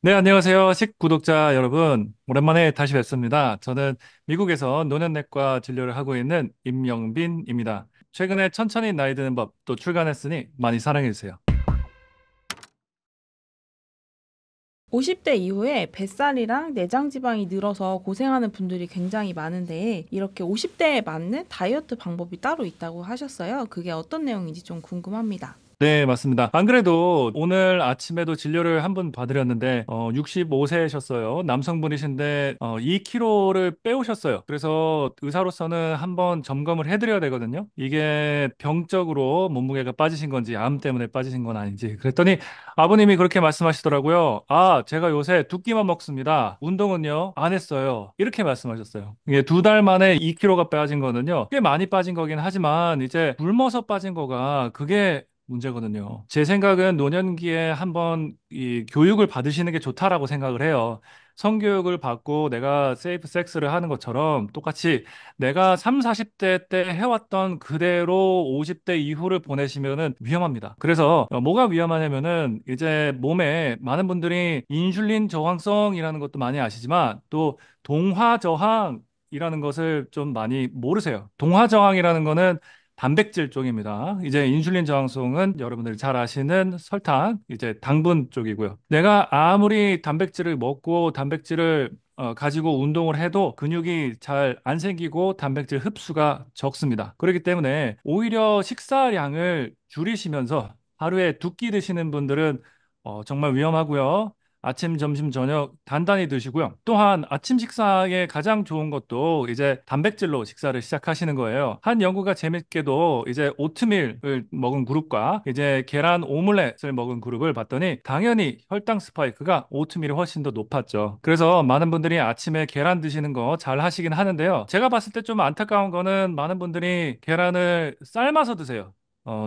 네, 안녕하세요. 구독자 여러분. 오랜만에 다시 뵙습니다. 저는 미국에서 노년내과 진료를 하고 있는 임영빈입니다. 최근에 천천히 나이 드는 법 또 출간했으니 많이 사랑해 주세요. 50대 이후에 뱃살이랑 내장 지방이 늘어서 고생하는 분들이 굉장히 많은데 이렇게 50대에 맞는 다이어트 방법이 따로 있다고 하셨어요. 그게 어떤 내용인지 좀 궁금합니다. 네, 맞습니다. 안 그래도 오늘 아침에도 진료를 한 번 봐드렸는데, 65세셨어요. 남성분이신데, 2kg를 빼오셨어요. 그래서 의사로서는 한번 점검을 해드려야 되거든요. 이게 병적으로 몸무게가 빠지신 건지, 암 때문에 빠지신 건 아닌지. 그랬더니 아버님이 그렇게 말씀하시더라고요. 아, 제가 요새 두 끼만 먹습니다. 운동은요, 안 했어요. 이렇게 말씀하셨어요. 이게 2달 만에 2kg가 빠진 거는요, 꽤 많이 빠진 거긴 하지만, 이제 굶어서 빠진 거가 그게 문제거든요. 제 생각은 노년기에 한번 이 교육을 받으시는 게 좋다라고 생각을 해요. 성교육을 받고 내가 세이프 섹스를 하는 것처럼 똑같이 내가 3, 40대 때 해왔던 그대로 50대 이후를 보내시면은 위험합니다. 그래서 뭐가 위험하냐면은 이제 몸에 많은 분들이 인슐린 저항성이라는 것도 많이 아시지만 또 동화 저항이라는 것을 좀 많이 모르세요. 동화 저항이라는 거는 단백질 쪽입니다. 이제 인슐린 저항성은 여러분들이 잘 아시는 설탕, 이제 당분 쪽이고요. 내가 아무리 단백질을 먹고 단백질을 가지고 운동을 해도 근육이 잘 안 생기고 단백질 흡수가 적습니다. 그렇기 때문에 오히려 식사량을 줄이시면서 하루에 두 끼 드시는 분들은 정말 위험하고요. 아침, 점심, 저녁 단단히 드시고요. 또한 아침 식사에 가장 좋은 것도 이제 단백질로 식사를 시작하시는 거예요. 한 연구가 재밌게도 이제 오트밀을 먹은 그룹과 이제 계란 오믈렛을 먹은 그룹을 봤더니 당연히 혈당 스파이크가 오트밀이 훨씬 더 높았죠. 그래서 많은 분들이 아침에 계란 드시는 거 잘 하시긴 하는데요. 제가 봤을 때 좀 안타까운 거는 많은 분들이 계란을 삶아서 드세요.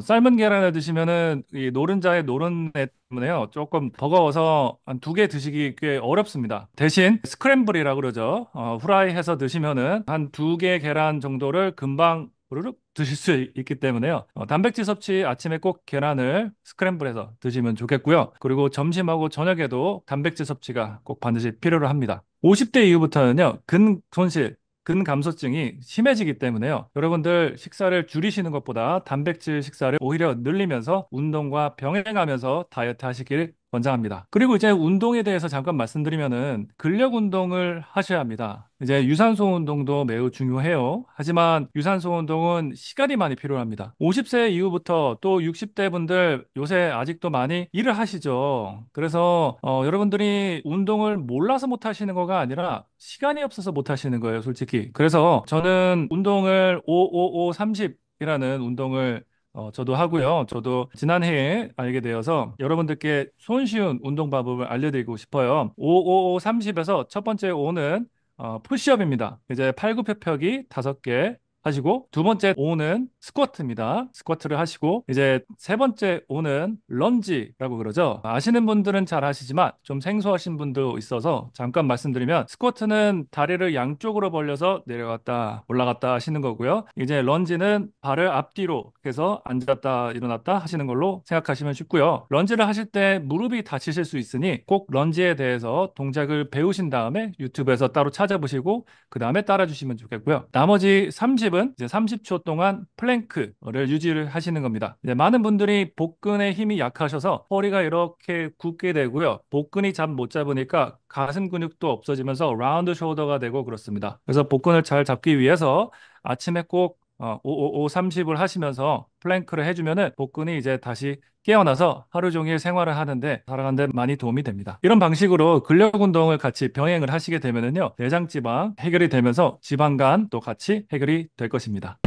삶은 계란을 드시면은 이 노른자의 노른내 때문에요. 조금 버거워서 한 두 개 드시기 꽤 어렵습니다. 대신 스크램블이라고 그러죠. 후라이 해서 드시면은 한 두 개 계란 정도를 금방 부르륵 드실 수 있기 때문에요. 단백질 섭취 아침에 꼭 계란을 스크램블해서 드시면 좋겠고요. 그리고 점심하고 저녁에도 단백질 섭취가 꼭 반드시 필요로 합니다. 50대 이후부터는요, 근손실, 근감소증이 심해지기 때문에요. 여러분들 식사를 줄이시는 것보다 단백질 식사를 오히려 늘리면서 운동과 병행하면서 다이어트 하시길 권장합니다. 그리고 이제 운동에 대해서 잠깐 말씀드리면은 근력 운동을 하셔야 합니다. 이제 유산소 운동도 매우 중요해요. 하지만 유산소 운동은 시간이 많이 필요합니다. 50세 이후부터 또 60대 분들 요새 아직도 많이 일을 하시죠. 그래서 여러분들이 운동을 몰라서 못 하시는 거가 아니라 시간이 없어서 못 하시는 거예요, 솔직히. 그래서 저는 운동을 55530이라는 운동을 저도 하고요. 저도 지난해에 알게 되어서 여러분들께 손쉬운 운동 방법을 알려드리고 싶어요. 55530에서 첫 번째 5는 푸시업입니다. 이제 팔굽혀펴기 5개 하시고 두 번째 오는 스쿼트입니다. 스쿼트를 하시고 이제 세 번째 오는 런지라고 그러죠. 아시는 분들은 잘 아시지만 좀 생소하신 분도 있어서 잠깐 말씀드리면 스쿼트는 다리를 양쪽으로 벌려서 내려갔다 올라갔다 하시는 거고요. 이제 런지는 발을 앞뒤로 해서 앉았다 일어났다 하시는 걸로 생각하시면 쉽고요. 런지를 하실 때 무릎이 다치실 수 있으니 꼭 런지에 대해서 동작을 배우신 다음에 유튜브에서 따로 찾아보시고 그 다음에 따라주시면 좋겠고요. 나머지 30은 이제 30초 동안 플랭크를 유지를 하시는 겁니다. 이제 많은 분들이 복근의 힘이 약하셔서 허리가 이렇게 굽게 되고요. 복근이 잠 못 잡으니까 가슴 근육도 없어지면서 라운드 숄더가 되고 그렇습니다. 그래서 복근을 잘 잡기 위해서 아침에 꼭 5, 30을 하시면서 플랭크를 해주면은 복근이 이제 다시 깨어나서 하루 종일 생활을 하는데 살아가는데 많이 도움이 됩니다. 이런 방식으로 근력 운동을 같이 병행을 하시게 되면은요, 내장 지방 해결이 되면서 지방간도 같이 해결이 될 것입니다.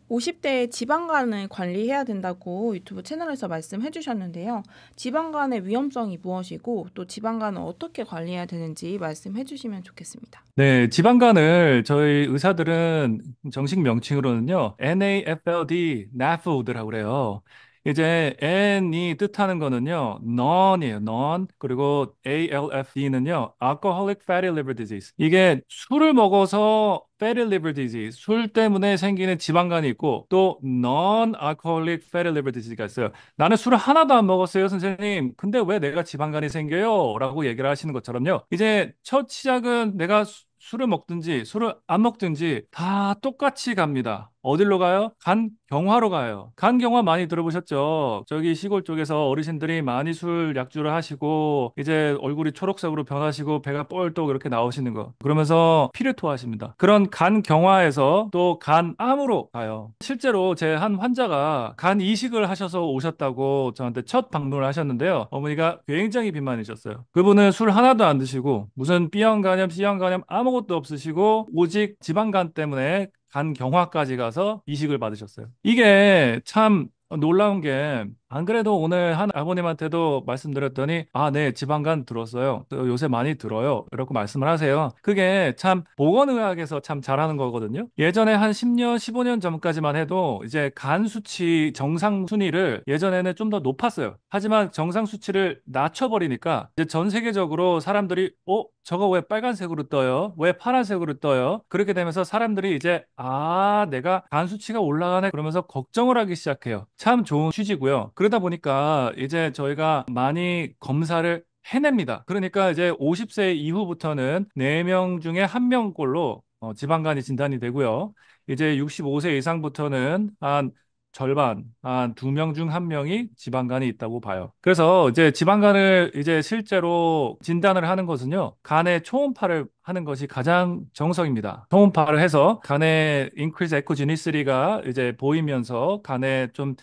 50대에 지방간을 관리해야 된다고 유튜브 채널에서 말씀해 주셨는데요. 지방간의 위험성이 무엇이고 또 지방간을 어떻게 관리해야 되는지 말씀해 주시면 좋겠습니다. 네, 지방간을 저희 의사들은 정식 명칭으로는요, NAFLD, NAFLD라고 그래요. 이제 N이 뜻하는 거는요, non이에요, non. 그리고 ALFD는요, alcoholic fatty liver disease. 이게 술을 먹어서 fatty liver disease, 술 때문에 생기는 지방간이 있고, 또 non-alcoholic fatty liver disease가 있어요. 나는 술을 하나도 안 먹었어요, 선생님. 근데 왜 내가 지방간이 생겨요? 라고 얘기를 하시는 것처럼요. 이제 첫 시작은 내가 술을 먹든지 술을 안 먹든지 다 똑같이 갑니다. 어디로 가요? 간경화로 가요. 간경화 많이 들어보셨죠? 저기 시골 쪽에서 어르신들이 많이 술 약주를 하시고 이제 얼굴이 초록색으로 변하시고 배가 뻘떡 이렇게 나오시는 거. 그러면서 피를 토하십니다. 그런 간경화에서 또 간암으로 가요. 실제로 제 한 환자가 간 이식을 하셔서 오셨다고 저한테 첫 방문을 하셨는데요. 어머니가 굉장히 비만이셨어요. 그분은 술 하나도 안 드시고 무슨 B형 간염, C형 간염 아무것도 없으시고 오직 지방간 때문에 간 경화까지 가서 이식을 받으셨어요. 이게 참 놀라운 게 안 그래도 오늘 한 아버님한테도 말씀드렸더니 아, 네, 지방간 들었어요. 또 요새 많이 들어요. 이렇게 말씀을 하세요. 그게 참 보건의학에서 참 잘하는 거거든요. 예전에 한 10년, 15년 전까지만 해도 이제 간 수치 정상 순위를 예전에는 좀 더 높았어요. 하지만 정상 수치를 낮춰버리니까 이제 전 세계적으로 사람들이 저거 왜 빨간색으로 떠요? 왜 파란색으로 떠요? 그렇게 되면서 사람들이 이제 내가 간 수치가 올라가네 그러면서 걱정을 하기 시작해요. 참 좋은 취지고요. 그러다 보니까 이제 저희가 많이 검사를 해냅니다. 그러니까 이제 50세 이후부터는 4명 중에 1명꼴로 지방간이 진단이 되고요. 이제 65세 이상부터는 한 절반, 한 2명 중 1명이 지방간이 있다고 봐요. 그래서 이제 지방간을 이제 실제로 진단을 하는 것은요, 간의 초음파를 하는 것이 가장 정석입니다. 초음파를 해서 간의 increase echogenicy가 이제 보이면서 간에 좀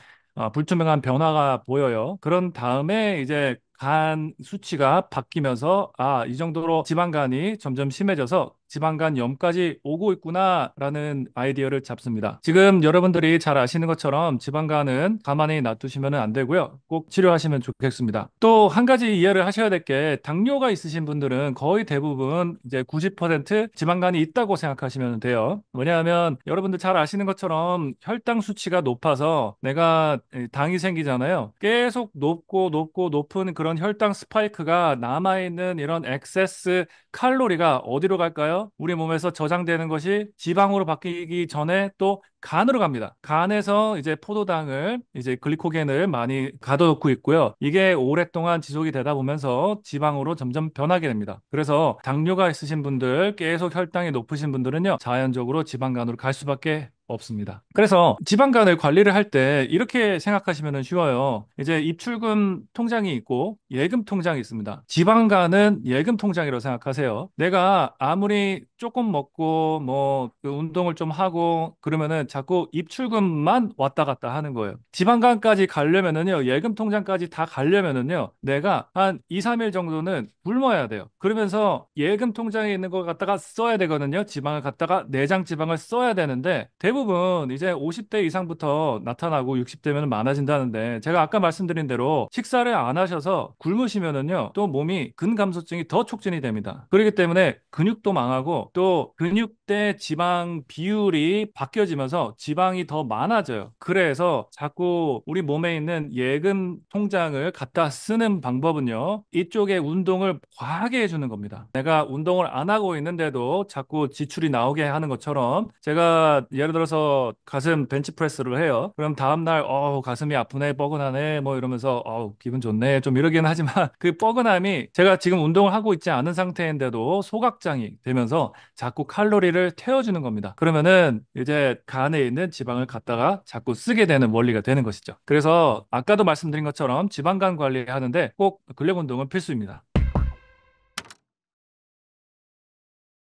불투명한 변화가 보여요. 그런 다음에 이제 간 수치가 바뀌면서 이 정도로 지방간이 점점 심해져서 지방간염까지 오고 있구나라는 아이디어를 잡습니다. 지금 여러분들이 잘 아시는 것처럼 지방간은 가만히 놔두시면 안 되고요. 꼭 치료하시면 좋겠습니다. 또 한 가지 이해를 하셔야 될 게 당뇨가 있으신 분들은 거의 대부분 이제 90% 지방간이 있다고 생각하시면 돼요. 왜냐하면 여러분들 잘 아시는 것처럼 혈당 수치가 높아서 내가 당이 생기잖아요. 계속 높고 높은 그런 혈당 스파이크가 남아있는 이런 엑세스 칼로리가 어디로 갈까요? 우리 몸에서 저장되는 것이 지방으로 바뀌기 전에 또 간으로 갑니다. 간에서 이제 포도당을 이제 글리코겐을 많이 가둬놓고 있고요. 이게 오랫동안 지속이 되다 보면서 지방으로 점점 변하게 됩니다. 그래서 당뇨가 있으신 분들, 계속 혈당이 높으신 분들은요, 자연적으로 지방간으로 갈 수밖에 없습니다. 그래서 지방간을 관리를 할 때 이렇게 생각하시면 쉬워요. 이제 입출금 통장이 있고 예금 통장이 있습니다. 지방간은 예금 통장이라고 생각하세요. 내가 아무리 조금 먹고 뭐그 운동을 좀 하고 그러면은 자꾸 입출금만 왔다 갔다 하는 거예요. 지방간까지 가려면은요, 예금 통장까지 다 가려면은요, 내가 한 2, 3일 정도는 굶어야 돼요. 그러면서 예금 통장에 있는 걸 갖다가 써야 되거든요. 지방을 갖다가 내장 지방을 써야 되는데 대부분 이제 50대 이상부터 나타나고 60대면 많아진다는데 제가 아까 말씀드린 대로 식사를 안 하셔서 굶으시면은요, 또 몸이 근감소증이 더 촉진이 됩니다. 그렇기 때문에 근육도 망하고 또 근육대 지방 비율이 바뀌어지면서 지방이 더 많아져요. 그래서 자꾸 우리 몸에 있는 예금 통장을 갖다 쓰는 방법은요, 이쪽에 운동을 과하게 해주는 겁니다. 내가 운동을 안 하고 있는데도 자꾸 지출이 나오게 하는 것처럼 제가 예를 들어서 가슴 벤치프레스를 해요. 그럼 다음날 가슴이 아프네, 뻐근하네 뭐 이러면서 기분 좋네 좀 이러긴 하지만 그 뻐근함이 제가 지금 운동을 하고 있지 않은 상태인데도 소각장이 되면서 자꾸 칼로리를 태워주는 겁니다. 그러면은 이제 간에 있는 지방을 갖다가 자꾸 쓰게 되는 원리가 되는 것이죠. 그래서 아까도 말씀드린 것처럼 지방간 관리하는데 꼭 근력 운동은 필수입니다.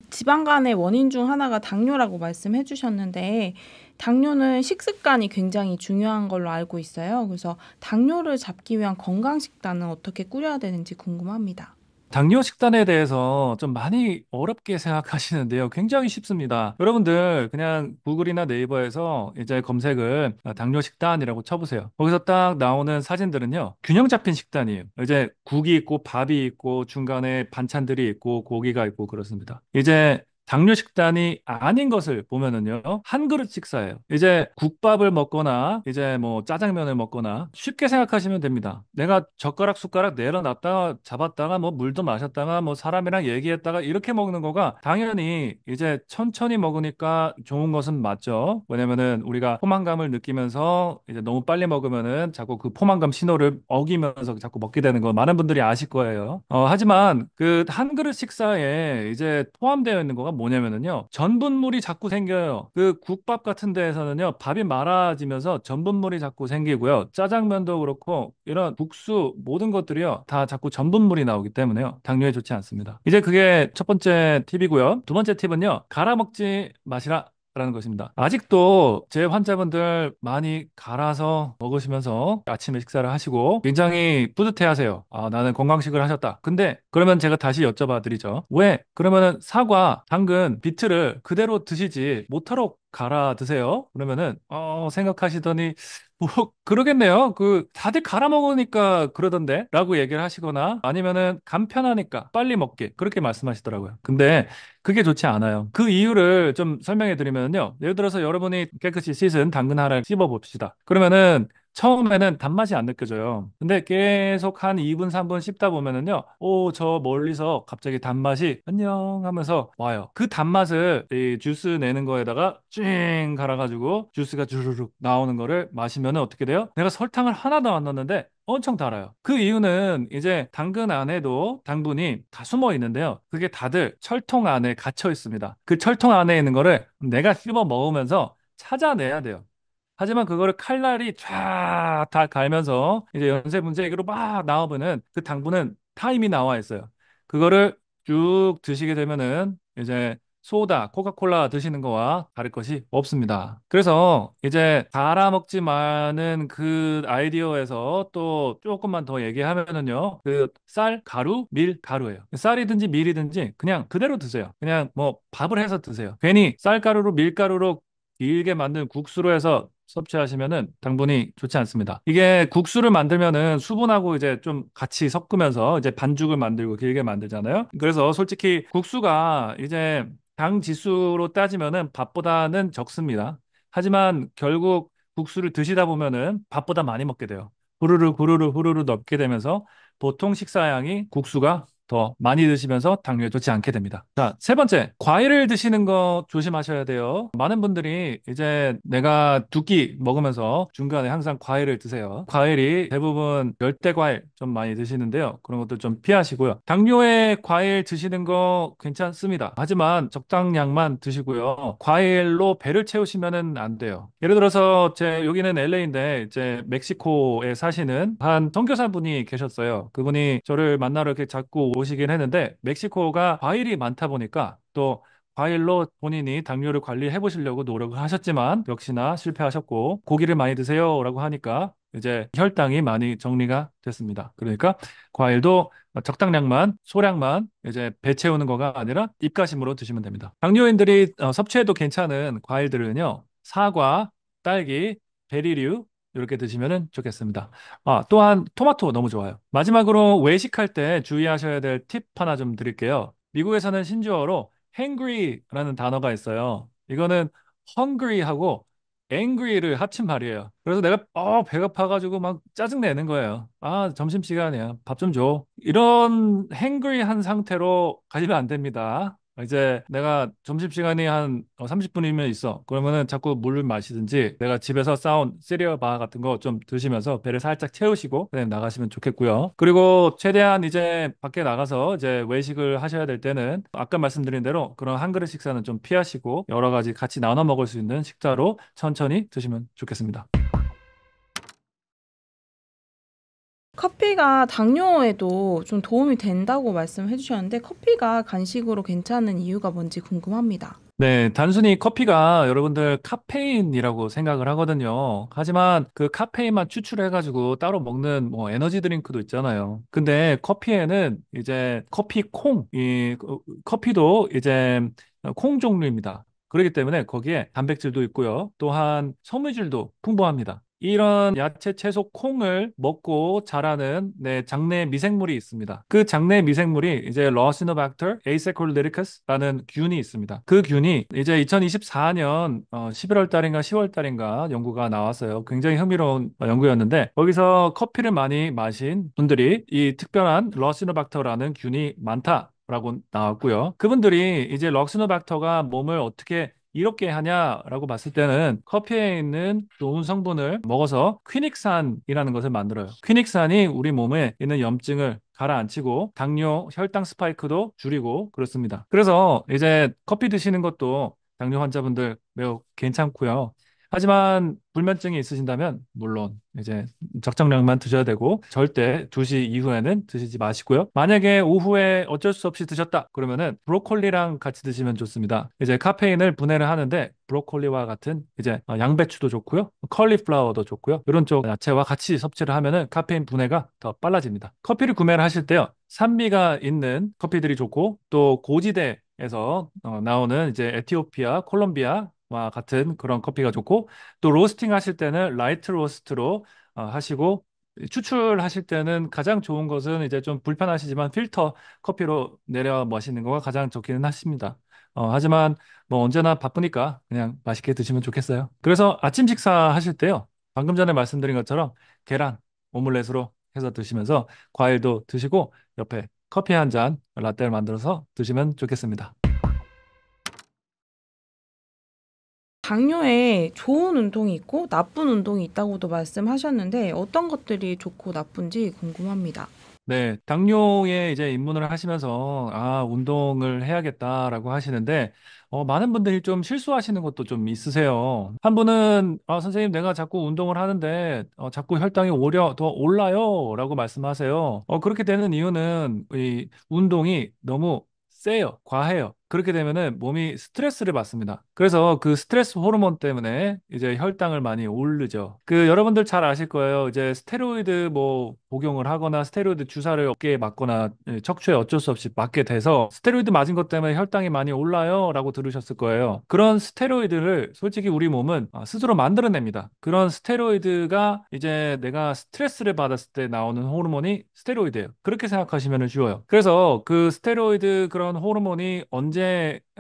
지방간의 원인 중 하나가 당뇨라고 말씀해 주셨는데 당뇨는 식습관이 굉장히 중요한 걸로 알고 있어요. 그래서 당뇨를 잡기 위한 건강 식단은 어떻게 꾸려야 되는지 궁금합니다. 당뇨 식단에 대해서 좀 많이 어렵게 생각하시는데요. 굉장히 쉽습니다. 여러분들 그냥 구글이나 네이버에서 이제 검색을 당뇨 식단이라고 쳐보세요. 거기서 딱 나오는 사진들은요, 균형 잡힌 식단이에요. 이제 국이 있고 밥이 있고 중간에 반찬들이 있고 고기가 있고 그렇습니다. 이제 당뇨 식단이 아닌 것을 보면은요, 한 그릇 식사예요. 이제 국밥을 먹거나, 이제 뭐 짜장면을 먹거나, 쉽게 생각하시면 됩니다. 내가 젓가락, 숟가락 내려놨다가 잡았다가, 뭐 물도 마셨다가, 뭐 사람이랑 얘기했다가, 이렇게 먹는 거가 당연히 이제 천천히 먹으니까 좋은 것은 맞죠. 왜냐면은 우리가 포만감을 느끼면서 이제 너무 빨리 먹으면은 자꾸 그 포만감 신호를 어기면서 자꾸 먹게 되는 거 많은 분들이 아실 거예요. 하지만 그 한 그릇 식사에 이제 포함되어 있는 거가 뭐냐면은요. 전분물이 자꾸 생겨요. 그 국밥 같은 데에서는요. 밥이 말아지면서 전분물이 자꾸 생기고요. 짜장면도 그렇고 이런 국수 모든 것들이요. 다 자꾸 전분물이 나오기 때문에요. 당뇨에 좋지 않습니다. 이제 그게 첫 번째 팁이고요. 두 번째 팁은요. 갈아 먹지 마시라. 라는 것입니다. 아직도 제 환자분들 많이 갈아서 먹으시면서 아침에 식사를 하시고 굉장히 뿌듯해 하세요. 아, 나는 건강식을 하셨다. 근데 그러면 제가 다시 여쭤봐 드리죠. 왜? 그러면은 사과, 당근, 비트를 그대로 드시지 못하러 갈아 드세요? 그러면은 생각하시더니 뭐 그러겠네요. 그 다들 갈아 먹으니까 그러던데 라고 얘기를 하시거나 아니면은 간편하니까 빨리 먹게 그렇게 말씀하시더라고요. 근데 그게 좋지 않아요. 그 이유를 좀 설명해 드리면요. 예를 들어서 여러분이 깨끗이 씻은 당근 하나를 씹어 봅시다. 그러면은 처음에는 단맛이 안 느껴져요. 근데 계속 한 2분, 3분 씹다 보면은요, 저 멀리서 갑자기 단맛이 안녕 하면서 와요. 그 단맛을 이 주스 내는 거에다가 찡 갈아가지고 주스가 주르륵 나오는 거를 마시면은 어떻게 돼요? 내가 설탕을 하나도 안 넣었는데 엄청 달아요. 그 이유는 이제 당근 안에도 당분이 다 숨어 있는데요. 그게 다들 철통 안에 갇혀 있습니다. 그 철통 안에 있는 거를 내가 씹어 먹으면서 찾아내야 돼요. 하지만 그거를 칼날이 쫙 다 갈면서 이제 연쇄 분쇄기로 막 나오면은 그 당분은 다 이미 나와 있어요. 그거를 쭉 드시게 되면은 이제 소다, 코카콜라 드시는 거와 다를 것이 없습니다. 그래서 이제 갈아 먹지만은 그 아이디어에서 또 조금만 더 얘기하면은요. 그 쌀, 가루, 밀, 가루예요. 쌀이든지 밀이든지 그냥 그대로 드세요. 그냥 뭐 밥을 해서 드세요. 괜히 쌀가루로 밀가루로 길게 만든 국수로 해서 섭취하시면은 당분이 좋지 않습니다. 이게 국수를 만들면은 수분하고 이제 좀 같이 섞으면서 이제 반죽을 만들고 길게 만들잖아요. 그래서 솔직히 국수가 이제 당 지수로 따지면은 밥보다는 적습니다. 하지만 결국 국수를 드시다 보면은 밥보다 많이 먹게 돼요. 후루루 후루루 후루루 넣게 되면서 보통 식사량이 국수가 더 많이 드시면서 당뇨에 좋지 않게 됩니다. 자, 세 번째, 과일을 드시는 거 조심하셔야 돼요. 많은 분들이 이제 내가 두 끼 먹으면서 중간에 항상 과일을 드세요. 과일이 대부분 열대 과일 좀 많이 드시는데요. 그런 것도 좀 피하시고요. 당뇨에 과일 드시는 거 괜찮습니다. 하지만 적당량만 드시고요. 과일로 배를 채우시면은 안 돼요. 예를 들어서 여기는 LA인데 이제 멕시코에 사시는 한 선교사분이 계셨어요. 그분이 저를 만나러 이렇게 자꾸 오시긴 했는데 멕시코가 과일이 많다 보니까 또 과일로 본인이 당뇨를 관리해 보시려고 노력을 하셨지만 역시나 실패하셨고 고기를 많이 드세요라고 하니까 이제 혈당이 많이 정리가 됐습니다. 그러니까 과일도 적당량만 소량만 이제 배 채우는 거가 아니라 입가심으로 드시면 됩니다. 당뇨인들이 섭취해도 괜찮은 과일들은요. 사과, 딸기, 베리류 이렇게 드시면 좋겠습니다. 또한 토마토 너무 좋아요. 마지막으로 외식할 때 주의하셔야 될 팁 하나 좀 드릴게요. 미국에서는 신조어로 hangry라는 단어가 있어요. 이거는 hungry하고 angry를 합친 말이에요. 그래서 내가 배가 파가지고 막 짜증 내는 거예요. 점심시간이야. 밥 좀 줘. 이런 hangry한 상태로 가시면 안 됩니다. 이제 내가 점심시간이 한 30분이면 있어. 그러면은 자꾸 물을 마시든지 내가 집에서 싸온 시리얼 바 같은 거 좀 드시면서 배를 살짝 채우시고 그다음에 나가시면 좋겠고요. 그리고 최대한 이제 밖에 나가서 이제 외식을 하셔야 될 때는 아까 말씀드린 대로 그런 한 그릇 식사는 좀 피하시고 여러 가지 같이 나눠 먹을 수 있는 식사로 천천히 드시면 좋겠습니다. 커피가 당뇨에도 좀 도움이 된다고 말씀해 주셨는데 커피가 간식으로 괜찮은 이유가 뭔지 궁금합니다. 네, 단순히 커피가 여러분들 카페인이라고 생각을 하거든요. 하지만 그 카페인만 추출해가지고 따로 먹는 뭐 에너지 드링크도 있잖아요. 근데 커피에는 이제 커피도 이제 콩 종류입니다. 그렇기 때문에 거기에 단백질도 있고요. 또한 섬유질도 풍부합니다. 이런 야채, 채소, 콩을 먹고 자라는 장내 미생물이 있습니다. 그 장내 미생물이 이제 러시노박터 에이세콜리리커스라는 균이 있습니다. 그 균이 이제 2024년 11월 달인가 10월 달인가 연구가 나왔어요. 굉장히 흥미로운 연구였는데 거기서 커피를 많이 마신 분들이 이 특별한 러시노박터라는 균이 많다라고 나왔고요. 그분들이 이제 럭시노박터가 몸을 어떻게 이렇게 하냐라고 봤을 때는 커피에 있는 좋은 성분을 먹어서 퀴닉산이라는 것을 만들어요. 퀴닉산이 우리 몸에 있는 염증을 가라앉히고 당뇨, 혈당 스파이크도 줄이고 그렇습니다. 그래서 이제 커피 드시는 것도 당뇨 환자분들 매우 괜찮고요. 하지만 불면증이 있으신다면 물론 이제 적정량만 드셔야 되고 절대 2시 이후에는 드시지 마시고요. 만약에 오후에 어쩔 수 없이 드셨다 그러면은 브로콜리랑 같이 드시면 좋습니다. 이제 카페인을 분해를 하는데 브로콜리와 같은 이제 양배추도 좋고요. 컬리플라워도 좋고요. 이런 쪽 야채와 같이 섭취를 하면은 카페인 분해가 더 빨라집니다. 커피를 구매를 하실 때요. 산미가 있는 커피들이 좋고 또 고지대에서 나오는 이제 에티오피아, 콜롬비아와 같은 그런 커피가 좋고 또 로스팅 하실 때는 라이트 로스트로 하시고 추출하실 때는 가장 좋은 것은 이제 좀 불편하시지만 필터 커피로 내려 마시는 거가 가장 좋기는 하십니다. 하지만 뭐 언제나 바쁘니까 그냥 맛있게 드시면 좋겠어요. 그래서 아침 식사 하실 때요. 방금 전에 말씀드린 것처럼 계란, 오믈렛으로 해서 드시면서 과일도 드시고 옆에 커피 한 잔 라떼를 만들어서 드시면 좋겠습니다. 당뇨에 좋은 운동이 있고 나쁜 운동이 있다고도 말씀하셨는데 어떤 것들이 좋고 나쁜지 궁금합니다. 네, 당뇨에 이제 입문을 하시면서 운동을 해야겠다라고 하시는데 많은 분들이 좀 실수하시는 것도 좀 있으세요. 한 분은 선생님 내가 자꾸 운동을 하는데 자꾸 혈당이 오히려 더 올라요라고 말씀하세요. 그렇게 되는 이유는 이 운동이 너무 세요. 과해요. 그렇게 되면은 몸이 스트레스를 받습니다. 그래서 그 스트레스 호르몬 때문에 이제 혈당을 많이 오르죠. 그 여러분들 잘 아실 거예요. 이제 스테로이드 뭐 복용을 하거나 스테로이드 주사를 어깨에 맞거나 척추에 어쩔 수 없이 맞게 돼서 스테로이드 맞은 것 때문에 혈당이 많이 올라요라고 들으셨을 거예요. 그런 스테로이드를 솔직히 우리 몸은 스스로 만들어냅니다. 그런 스테로이드가 이제 내가 스트레스를 받았을 때 나오는 호르몬이 스테로이드예요. 그렇게 생각하시면 쉬워요. 그래서 그 스테로이드 그런 호르몬이 언제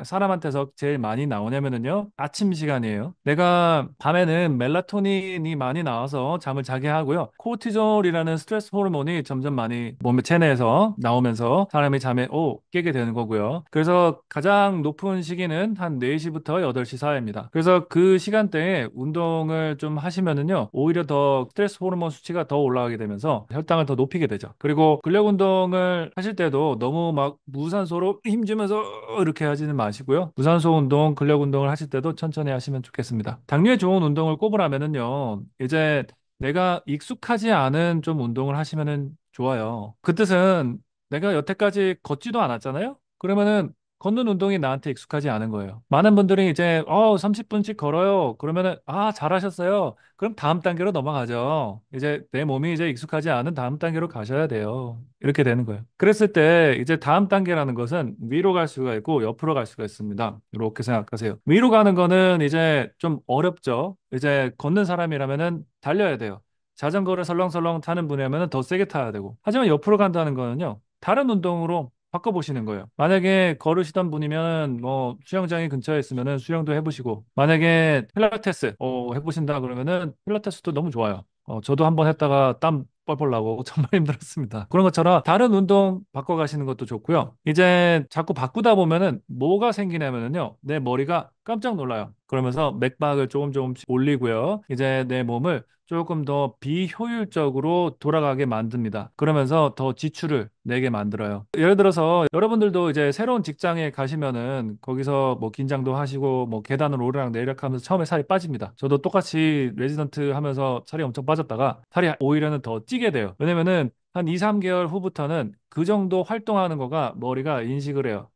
사람한테서 제일 많이 나오냐면요. 아침 시간이에요. 내가 밤에는 멜라토닌이 많이 나와서 잠을 자게 하고요. 코르티졸이라는 스트레스 호르몬이 점점 많이 몸의 체내에서 나오면서 사람이 잠에 깨게 되는 거고요. 그래서 가장 높은 시기는 한 4시부터 8시 사이입니다. 그래서 그 시간대에 운동을 좀 하시면은요. 오히려 더 스트레스 호르몬 수치가 더 올라가게 되면서 혈당을 더 높이게 되죠. 그리고 근력 운동을 하실 때도 너무 막 무산소로 힘주면서 이렇게 하지는 마시고요. 무산소 운동, 근력 운동을 하실 때도 천천히 하시면 좋겠습니다. 당뇨에 좋은 운동을 꼽으라면은요. 이제 내가 익숙하지 않은 좀 운동을 하시면은 좋아요. 그 뜻은 내가 여태까지 걷지도 않았잖아요? 그러면은 걷는 운동이 나한테 익숙하지 않은 거예요. 많은 분들이 이제 30분씩 걸어요. 그러면은 잘하셨어요. 그럼 다음 단계로 넘어가죠. 이제 내 몸이 이제 익숙하지 않은 다음 단계로 가셔야 돼요. 이렇게 되는 거예요. 그랬을 때 이제 다음 단계라는 것은 위로 갈 수가 있고 옆으로 갈 수가 있습니다. 이렇게 생각하세요. 위로 가는 거는 이제 좀 어렵죠. 이제 걷는 사람이라면은 달려야 돼요. 자전거를 설렁설렁 타는 분이라면 더 세게 타야 되고. 하지만 옆으로 간다는 거는요. 다른 운동으로 바꿔보시는 거예요. 만약에 걸으시던 분이면 뭐 수영장이 근처에 있으면은 수영도 해보시고 만약에 필라테스 해보신다 그러면은 필라테스도 너무 좋아요. 저도 한번 했다가 땀 뻘뻘 나고 정말 힘들었습니다. 그런 것처럼 다른 운동 바꿔가시는 것도 좋고요. 이제 자꾸 바꾸다 보면은 뭐가 생기냐면은요. 내 머리가 깜짝 놀라요. 그러면서 맥박을 조금씩 올리고요. 이제 내 몸을 조금 더 비효율적으로 돌아가게 만듭니다. 그러면서 더 지출을 내게 만들어요. 예를 들어서 여러분들도 이제 새로운 직장에 가시면은 거기서 뭐 긴장도 하시고 뭐 계단을 오르락 내리락 하면서 처음에 살이 빠집니다. 저도 똑같이 레지던트 하면서 살이 엄청 빠졌다가 살이 오히려는 더 찌게 돼요. 왜냐면은 한 2, 3개월 후부터는 그 정도 활동하는 거가 머리가 인식을 해요.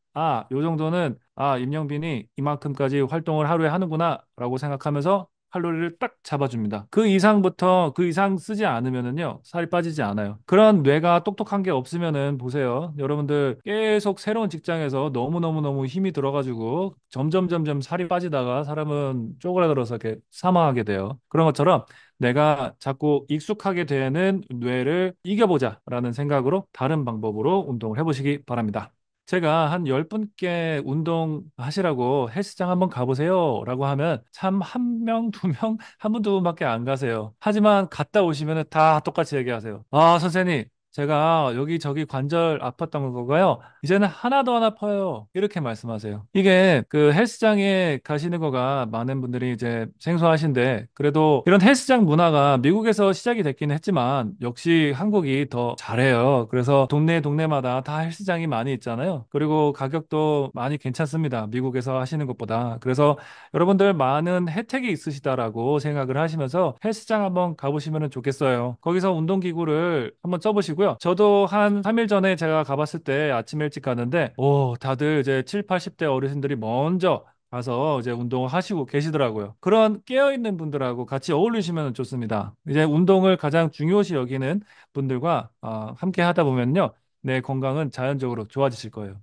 요 정도는 임영빈이 이만큼까지 활동을 하루에 하는구나 라고 생각하면서 칼로리를 딱 잡아줍니다. 그 이상 쓰지 않으면은요, 살이 빠지지 않아요. 그런 뇌가 똑똑한 게 없으면은 보세요. 여러분들 계속 새로운 직장에서 너무너무너무 힘이 들어가지고 점점 살이 빠지다가 사람은 쪼그라들어서 이렇게 사망하게 돼요. 그런 것처럼 내가 자꾸 익숙하게 되는 뇌를 이겨보자라는 생각으로 다른 방법으로 운동을 해보시기 바랍니다. 제가 한 10분께 운동하시라고 헬스장 한번 가보세요 라고 하면 참 한 명, 두 명, 한 분, 두 분밖에 안 가세요. 하지만 갔다 오시면 다 똑같이 얘기하세요. 아, 선생님, 제가 여기저기 관절 아팠던 거가요. 이제는 하나도 안 아파요. 이렇게 말씀하세요. 이게 그 헬스장에 가시는 거가 많은 분들이 이제 생소하신데 그래도 이런 헬스장 문화가 미국에서 시작이 됐긴 했지만 역시 한국이 더 잘해요. 그래서 동네마다 다 헬스장이 많이 있잖아요. 그리고 가격도 많이 괜찮습니다. 미국에서 하시는 것보다. 그래서 여러분들 많은 혜택이 있으시다라고 생각을 하시면서 헬스장 한번 가보시면 좋겠어요. 거기서 운동기구를 한번 써보시고요. 저도 한 3일 전에 제가 가봤을 때 아침 일찍 가는데, 오, 다들 이제 7, 80대 어르신들이 먼저 가서 이제 운동을 하시고 계시더라고요. 그런 깨어있는 분들하고 같이 어울리시면 좋습니다. 이제 운동을 가장 중요시 여기는 분들과 함께 하다 보면요. 내 건강은 자연적으로 좋아지실 거예요.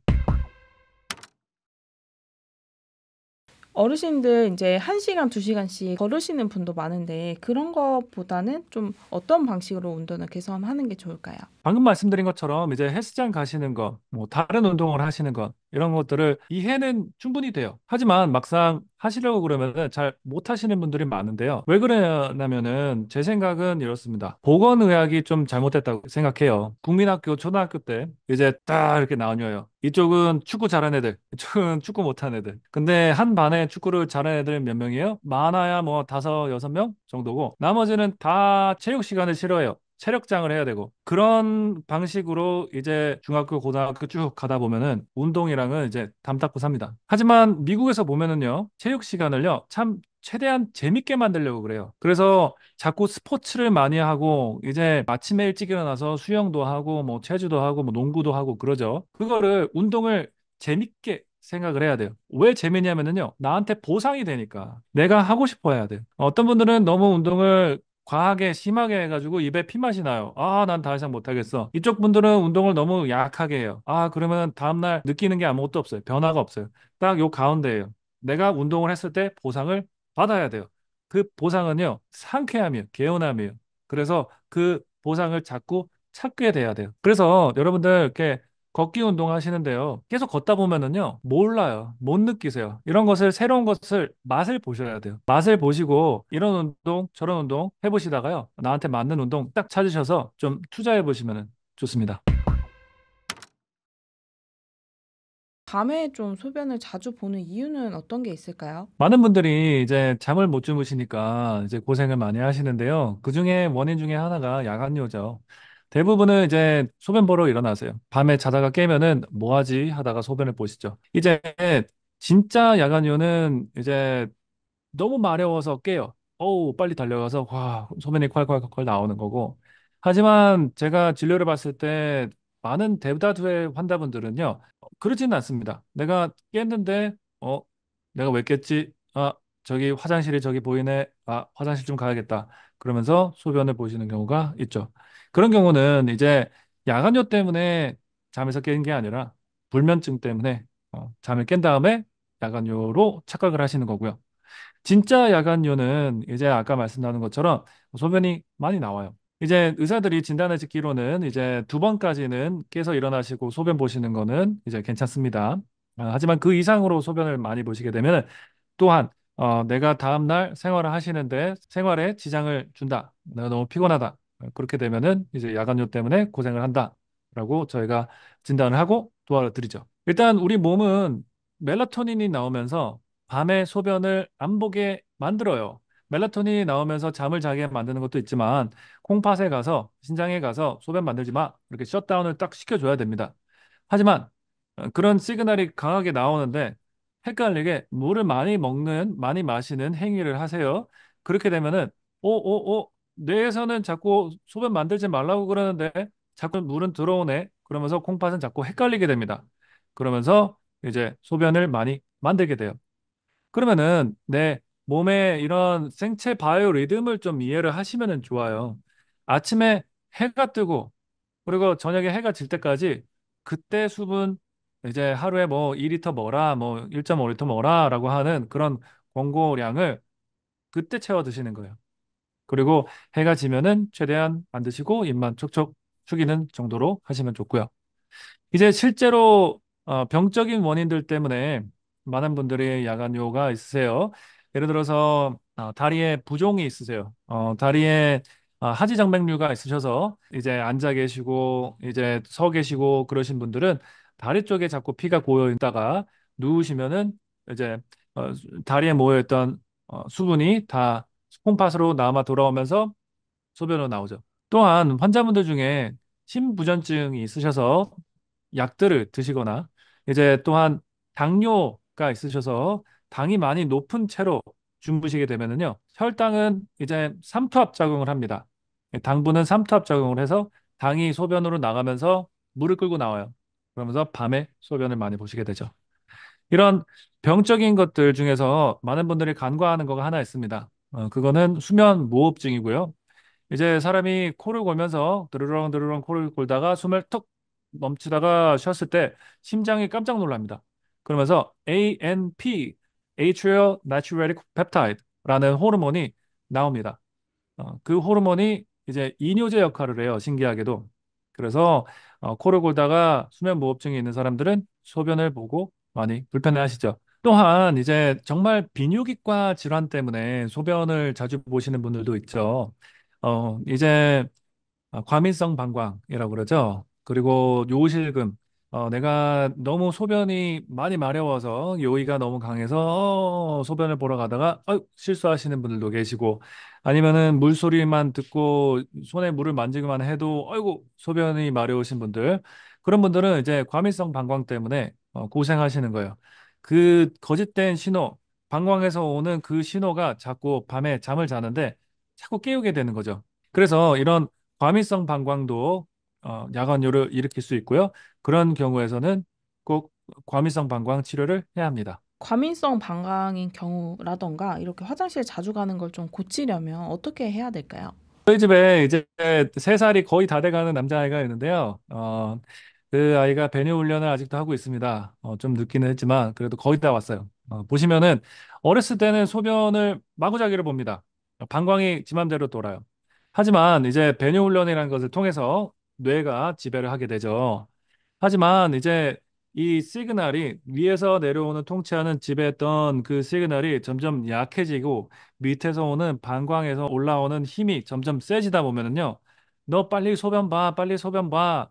어르신들 이제 1시간, 2시간씩 걸으시는 분도 많은데 그런 것보다는 좀 어떤 방식으로 운동을 개선하는 게 좋을까요? 방금 말씀드린 것처럼 이제 헬스장 가시는 것, 뭐 다른 운동을 하시는 것, 이런 것들을 이해는 충분히 돼요. 하지만 막상 하시려고 그러면은 잘 못하시는 분들이 많은데요. 왜 그러냐면은 제 생각은 이렇습니다. 보건의학이 좀 잘못됐다고 생각해요. 국민학교, 초등학교 때 이제 딱 이렇게 나뉘어요. 이쪽은 축구 잘하는 애들, 이쪽은 축구 못하는 애들. 근데 한 반에 축구를 잘하는 애들 몇 명이에요? 많아야 뭐 다섯, 여섯 명 정도고 나머지는 다 체육 시간을 싫어해요. 체력장을 해야 되고 그런 방식으로 이제 중학교, 고등학교 쭉 가다 보면은 운동이랑은 이제 담 닦고 삽니다. 하지만 미국에서 보면은요, 체육 시간을요, 참 최대한 재밌게 만들려고 그래요. 그래서 자꾸 스포츠를 많이 하고 이제 아침에 일찍 일어나서 수영도 하고 뭐 체주도 하고 뭐 농구도 하고 그러죠. 그거를 운동을 재밌게 생각을 해야 돼요. 왜 재밌냐면은요, 나한테 보상이 되니까. 내가 하고 싶어 해야 돼요. 어떤 분들은 너무 운동을 과하게 심하게 해가지고 입에 피맛이 나요. 아, 난 더 이상 못하겠어. 이쪽 분들은 운동을 너무 약하게 해요. 아, 그러면 다음날 느끼는 게 아무것도 없어요. 변화가 없어요. 딱 요 가운데예요. 내가 운동을 했을 때 보상을 받아야 돼요. 그 보상은요, 상쾌함이에요. 개운함이에요. 그래서 그 보상을 자꾸 찾게 돼야 돼요. 그래서 여러분들 이렇게 걷기 운동 하시는데요. 계속 걷다 보면은요, 몰라요. 못 느끼세요. 이런 것을, 새로운 것을, 맛을 보셔야 돼요. 맛을 보시고, 이런 운동, 저런 운동 해보시다가요, 나한테 맞는 운동 딱 찾으셔서 좀 투자해 보시면 좋습니다. 밤에 좀 소변을 자주 보는 이유는 어떤 게 있을까요? 많은 분들이 이제 잠을 못 주무시니까 이제 고생을 많이 하시는데요. 그 중에 원인 중에 하나가 야간뇨죠. 대부분은 이제 소변 보러 일어나세요. 밤에 자다가 깨면은 뭐 하지 하다가 소변을 보시죠. 이제 진짜 야간뇨는 이제 너무 마려워서 깨요. 어우, 빨리 달려가서 와, 소변이 콸콸콸 나오는 거고. 하지만 제가 진료를 봤을 때 많은 대다수의 환자분들은요. 그러지는 않습니다. 내가 깼는데 내가 왜 깼지? 아, 저기 화장실이 저기 보이네. 아, 화장실 좀 가야겠다. 그러면서 소변을 보시는 경우가 있죠. 그런 경우는 이제 야간뇨 때문에 잠에서 깨는 게 아니라 불면증 때문에 잠을 깬 다음에 야간뇨로 착각을 하시는 거고요. 진짜 야간뇨는 이제 아까 말씀 나눈 것처럼 소변이 많이 나와요. 이제 의사들이 진단해 주기로는 이제 두 번까지는 깨서 일어나시고 소변 보시는 거는 이제 괜찮습니다. 하지만 그 이상으로 소변을 많이 보시게 되면 또한 내가 다음날 생활을 하시는데 생활에 지장을 준다. 내가 너무 피곤하다. 그렇게 되면은 이제 야간뇨 때문에 고생을 한다라고 저희가 진단을 하고 도와드리죠. 일단 우리 몸은 멜라토닌이 나오면서 밤에 소변을 안 보게 만들어요. 멜라토닌이 나오면서 잠을 자게 만드는 것도 있지만 콩팥에 가서 신장에 가서 소변 만들지 마. 이렇게 셧다운을 딱 시켜줘야 됩니다. 하지만 그런 시그널이 강하게 나오는데 헷갈리게 물을 많이 먹는, 많이 마시는 행위를 하세요. 그렇게 되면은 뇌에서는 자꾸 소변 만들지 말라고 그러는데 자꾸 물은 들어오네. 그러면서 콩팥은 자꾸 헷갈리게 됩니다. 그러면서 이제 소변을 많이 만들게 돼요. 그러면은 내 몸의 이런 생체 바이오 리듬을 좀 이해를 하시면 좋아요. 아침에 해가 뜨고 그리고 저녁에 해가 질 때까지 그때 수분 이제 하루에 뭐 2리터 먹어라, 뭐 1.5리터 먹어라라고 하는 그런 권고량을 그때 채워 드시는 거예요. 그리고 해가 지면은 최대한 안 드시고 입만 촉촉 축이는 정도로 하시면 좋고요. 이제 실제로 병적인 원인들 때문에 많은 분들이 야간요가 있으세요. 예를 들어서 다리에 부종이 있으세요. 다리에 하지정맥류가 있으셔서 이제 앉아 계시고 이제 서 계시고 그러신 분들은 다리 쪽에 자꾸 피가 고여 있다가 누우시면은 이제 어, 다리에 모여 있던 수분이 다 콩팥으로 남아 돌아오면서 소변으로 나오죠. 또한 환자분들 중에 심부전증이 있으셔서 약들을 드시거나 이제 또한 당뇨가 있으셔서 당이 많이 높은 채로 주무시게 되면은요, 혈당은 이제 삼투압 작용을 합니다. 당분은 삼투압 작용을 해서 당이 소변으로 나가면서 물을 끌고 나와요. 그러면서 밤에 소변을 많이 보시게 되죠. 이런 병적인 것들 중에서 많은 분들이 간과하는 거가 하나 있습니다. 그거는 수면 무호흡증이고요. 이제 사람이 코를 골면서 드르렁 드르렁 코를 골다가 숨을 턱 멈추다가 쉬었을 때 심장이 깜짝 놀랍니다. 그러면서 ANP, Atrial Natriuretic Peptide라는 호르몬이 나옵니다. 그 호르몬이 이제 이뇨제 역할을 해요. 신기하게도. 그래서 코를 골다가 수면 무호흡증이 있는 사람들은 소변을 보고 많이 불편해하시죠. 또한 이제 정말 비뇨기과 질환 때문에 소변을 자주 보시는 분들도 있죠. 이제 과민성 방광이라고 그러죠. 그리고 요실금. 내가 너무 소변이 많이 마려워서 요의가 너무 강해서 소변을 보러 가다가 실수하시는 분들도 계시고 아니면은 물소리만 듣고 손에 물을 만지기만 해도 아이고 소변이 마려우신 분들 그런 분들은 이제 과민성 방광 때문에 고생하시는 거예요. 그 거짓된 신호, 방광에서 오는 그 신호가 자꾸 밤에 잠을 자는데 자꾸 깨우게 되는 거죠. 그래서 이런 과민성 방광도 야간요를 일으킬 수 있고요. 그런 경우에서는 꼭 과민성 방광 치료를 해야 합니다. 과민성 방광인 경우라던가 이렇게 화장실 자주 가는 걸 좀 고치려면 어떻게 해야 될까요? 저희 집에 이제 3살이 거의 다 돼가는 남자아이가 있는데요. 그 아이가 배뇨 훈련을 아직도 하고 있습니다. 좀 늦기는 했지만 그래도 거의 다 왔어요. 보시면은 어렸을 때는 소변을 마구자기를 봅니다. 방광이 지 맘대로 돌아요. 하지만 이제 배뇨 훈련이라는 것을 통해서 뇌가 지배를 하게 되죠. 하지만 이제 이 시그널이 위에서 내려오는 통치하는 지배했던 그 시그널이 점점 약해지고 밑에서 오는 방광에서 올라오는 힘이 점점 세지다 보면은요. 너 빨리 소변 봐, 빨리 소변 봐.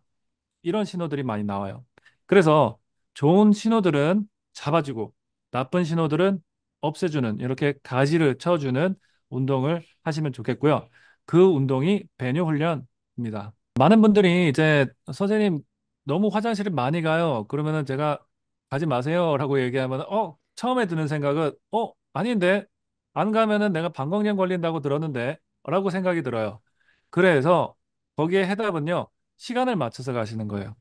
이런 신호들이 많이 나와요. 그래서 좋은 신호들은 잡아주고 나쁜 신호들은 없애주는 이렇게 가지를 쳐주는 운동을 하시면 좋겠고요. 그 운동이 배뇨 훈련입니다. 많은 분들이 이제 선생님 너무 화장실을 많이 가요. 그러면은 제가 가지 마세요라고 얘기하면 처음에 드는 생각은 아닌데 안 가면은 내가 방광염 걸린다고 들었는데 라고 생각이 들어요. 그래서 거기에 해답은요. 시간을 맞춰서 가시는 거예요.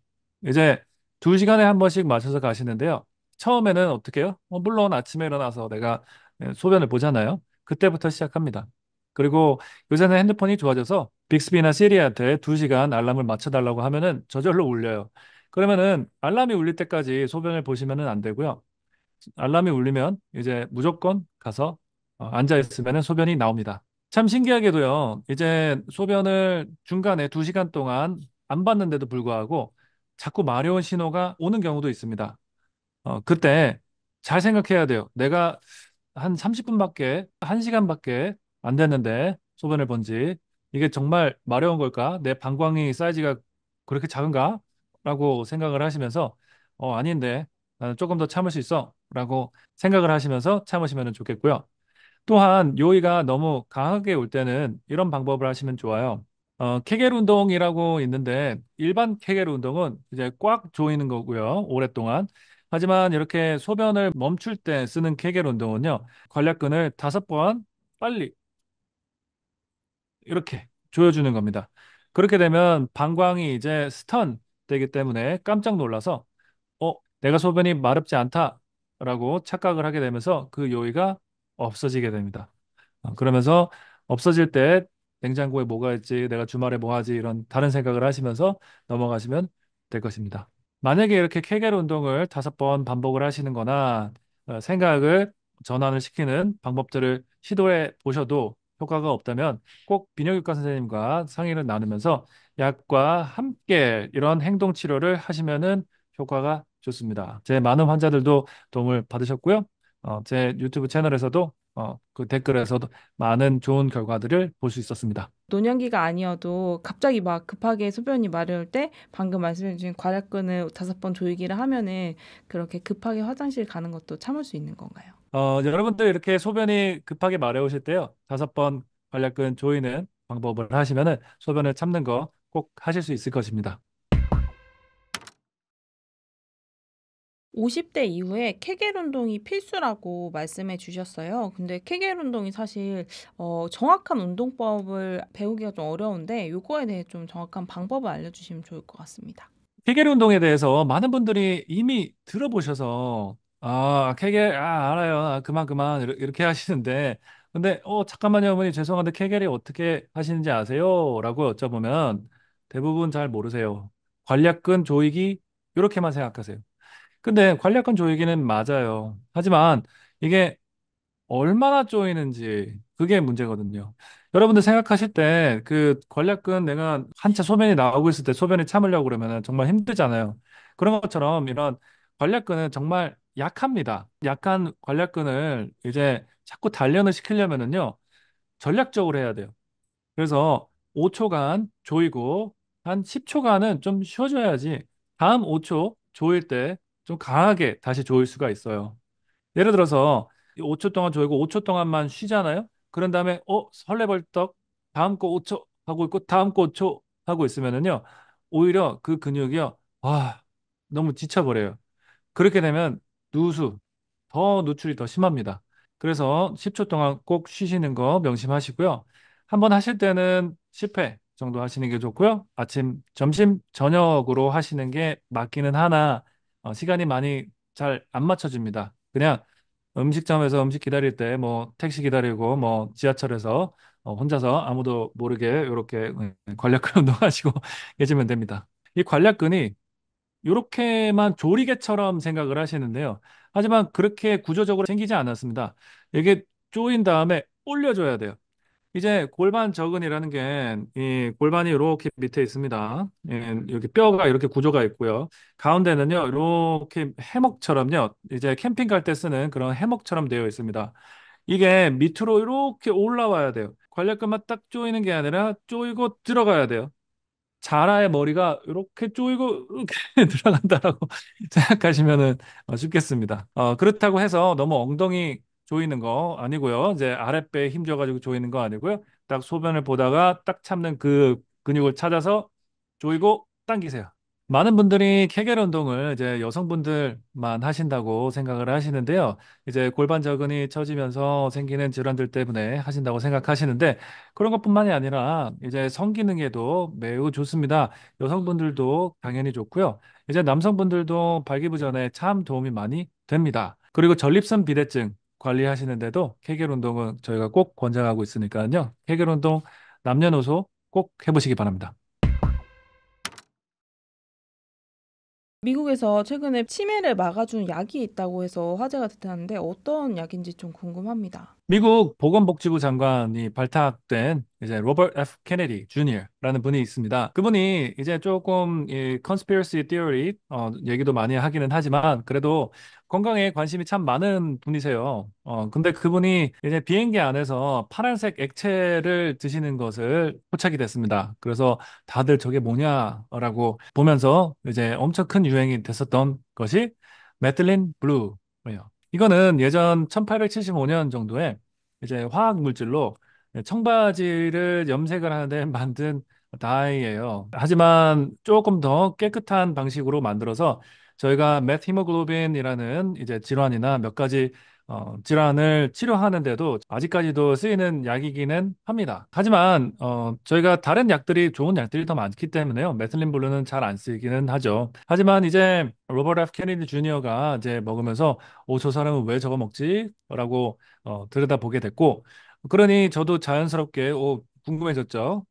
이제 2시간에 한 번씩 맞춰서 가시는데요. 처음에는 어떻게 해요? 물론 아침에 일어나서 내가 소변을 보잖아요. 그때부터 시작합니다. 그리고 요새는 핸드폰이 좋아져서 빅스비나 시리한테 2시간 알람을 맞춰달라고 하면은 저절로 울려요. 그러면은 알람이 울릴 때까지 소변을 보시면은 안 되고요. 알람이 울리면 이제 무조건 가서 앉아 있으면은 소변이 나옵니다. 참 신기하게도요. 이제 소변을 중간에 2시간 동안 안 봤는데도 불구하고 자꾸 마려운 신호가 오는 경우도 있습니다. 그때 잘 생각해야 돼요. 내가 한 30분밖에, 1시간밖에 안 됐는데 소변을 본 지 이게 정말 마려운 걸까? 내 방광이 사이즈가 그렇게 작은가? 라고 생각을 하시면서 아닌데 나는 조금 더 참을 수 있어. 라고 생각을 하시면서 참으시면 좋겠고요. 또한 요의가 너무 강하게 올 때는 이런 방법을 하시면 좋아요. 케겔 운동이라고 있는데 일반 케겔 운동은 이제 꽉 조이는 거고요. 오랫동안. 하지만 이렇게 소변을 멈출 때 쓰는 케겔 운동은요. 관략근을 5번 빨리 이렇게 조여주는 겁니다. 그렇게 되면 방광이 이제 스턴 되기 때문에 깜짝 놀라서 내가 소변이 마렵지 않다라고 착각을 하게 되면서 그 요의가 없어지게 됩니다. 그러면서 없어질 때 냉장고에 뭐가 있지, 내가 주말에 뭐 하지, 이런 다른 생각을 하시면서 넘어가시면 될 것입니다. 만약에 이렇게 케겔 운동을 5번 반복을 하시는 거나 생각을 전환을 시키는 방법들을 시도해 보셔도 효과가 없다면 꼭 비뇨기과 선생님과 상의를 나누면서 약과 함께 이런 행동 치료를 하시면은 효과가 좋습니다. 제 많은 환자들도 도움을 받으셨고요. 제 유튜브 채널에서도 그 댓글에서도 많은 좋은 결과들을 볼 수 있었습니다. 노년기가 아니어도 갑자기 막 급하게 소변이 마려울 때 방금 말씀해 주신 괄약근을 5번 조이기를 하면은 그렇게 급하게 화장실 가는 것도 참을 수 있는 건가요? 여러분들 이렇게 소변이 급하게 마려우실 때요. 5번 관략근 조이는 방법을 하시면은 소변을 참는 거 꼭 하실 수 있을 것입니다. 50대 이후에 케겔 운동이 필수라고 말씀해 주셨어요. 근데 케겔 운동이 사실 정확한 운동법을 배우기가 좀 어려운데 요거에 대해 좀 정확한 방법을 알려주시면 좋을 것 같습니다. 케겔 운동에 대해서 많은 분들이 이미 들어보셔서 케겔 알아요. 그만 그만 이렇게 하시는데 근데 잠깐만요, 어머니 죄송한데 케겔이 어떻게 하시는지 아세요? 라고 여쭤보면 대부분 잘 모르세요. 관략근 조이기 이렇게만 생각하세요. 근데 관략근 조이기는 맞아요. 하지만 이게 얼마나 쪼이는지 그게 문제거든요. 여러분들 생각하실 때 그 관략근 내가 한차 소변이 나오고 있을 때 소변을 참으려고 그러면 정말 힘들잖아요. 그런 것처럼 이런 관략근은 정말 약합니다. 약한 관략근을 이제 자꾸 단련을 시키려면은요 전략적으로 해야 돼요. 그래서 5초간 조이고 한 10초간은 좀 쉬어줘야지 다음 5초 조일 때 좀 강하게 다시 조일 수가 있어요. 예를 들어서 5초 동안 조이고 5초 동안만 쉬잖아요. 그런 다음에 설레벌떡 다음 거 5초 하고 있고 다음 거 5초 하고 있으면은요. 오히려 그 근육이요. 와, 너무 지쳐버려요. 그렇게 되면 누수, 더 노출이 더 심합니다. 그래서 10초 동안 꼭 쉬시는 거 명심하시고요. 한번 하실 때는 10회 정도 하시는 게 좋고요. 아침, 점심, 저녁으로 하시는 게 맞기는 하나 시간이 많이 잘 안 맞춰집니다. 그냥 음식점에서 음식 기다릴 때 뭐 택시 기다리고 뭐 지하철에서 혼자서 아무도 모르게 이렇게 관략근 운동하시고 계시면 됩니다. 이 관략근이 이렇게만 조리개처럼 생각을 하시는데요. 하지만 그렇게 구조적으로 생기지 않았습니다. 이게 조인 다음에 올려줘야 돼요. 이제 골반 저근이라는 게 이 골반이 이렇게 밑에 있습니다. 여기 뼈가 이렇게 구조가 있고요. 가운데는요, 이렇게 해먹처럼요. 이제 캠핑 갈 때 쓰는 그런 해먹처럼 되어 있습니다. 이게 밑으로 이렇게 올라와야 돼요. 관략근만 딱 조이는 게 아니라 조이고 들어가야 돼요. 자라의 머리가 이렇게 조이고 이렇게 들어간다라고 생각하시면은 쉽겠습니다. 그렇다고 해서 너무 엉덩이 조이는 거 아니고요. 이제 아랫배에 힘줘가지고 조이는 거 아니고요. 딱 소변을 보다가 딱 참는 그 근육을 찾아서 조이고 당기세요. 많은 분들이 케겔 운동을 이제 여성분들만 하신다고 생각을 하시는데요. 이제 골반 저근이 처지면서 생기는 질환들 때문에 하신다고 생각하시는데 그런 것뿐만이 아니라 이제 성기능에도 매우 좋습니다. 여성분들도 당연히 좋고요. 이제 남성분들도 발기부전에 참 도움이 많이 됩니다. 그리고 전립선 비대증 관리하시는데도 케겔 운동은 저희가 꼭 권장하고 있으니까요. 케겔 운동 남녀노소 꼭 해보시기 바랍니다. 미국에서 최근에 치매를 막아주는 약이 있다고 해서 화제가 됐다는데 어떤 약인지 좀 궁금합니다. 미국 보건복지부 장관이 발탁된 이제 로버트 F. 케네디 주니어라는 분이 있습니다. 그분이 이제 조금 이 conspiracy theory 얘기도 많이 하기는 하지만 그래도 건강에 관심이 참 많은 분이세요. 근데 그분이 이제 비행기 안에서 파란색 액체를 드시는 것을 포착이 됐습니다. 그래서 다들 저게 뭐냐라고 보면서 이제 엄청 큰 유행이 됐었던 것이 메틸린 블루예요. 이거는 예전 1875년 정도에 이제 화학 물질로 청바지를 염색을 하는데 만든 다이예요. 하지만 조금 더 깨끗한 방식으로 만들어서 저희가 메티모글로빈이라는 이제 질환이나 몇 가지 질환을 치료하는데도 아직까지도 쓰이는 약이기는 합니다. 하지만 저희가 다른 약들이 좋은 약들이 더 많기 때문에요. 메슬린 블루는 잘 안 쓰이기는 하죠. 하지만 이제 로버트 F 케네디 주니어가 이제 먹으면서 저 사람은 왜 저거 먹지? 라고 들여다보게 됐고 그러니 저도 자연스럽게 궁금해졌죠.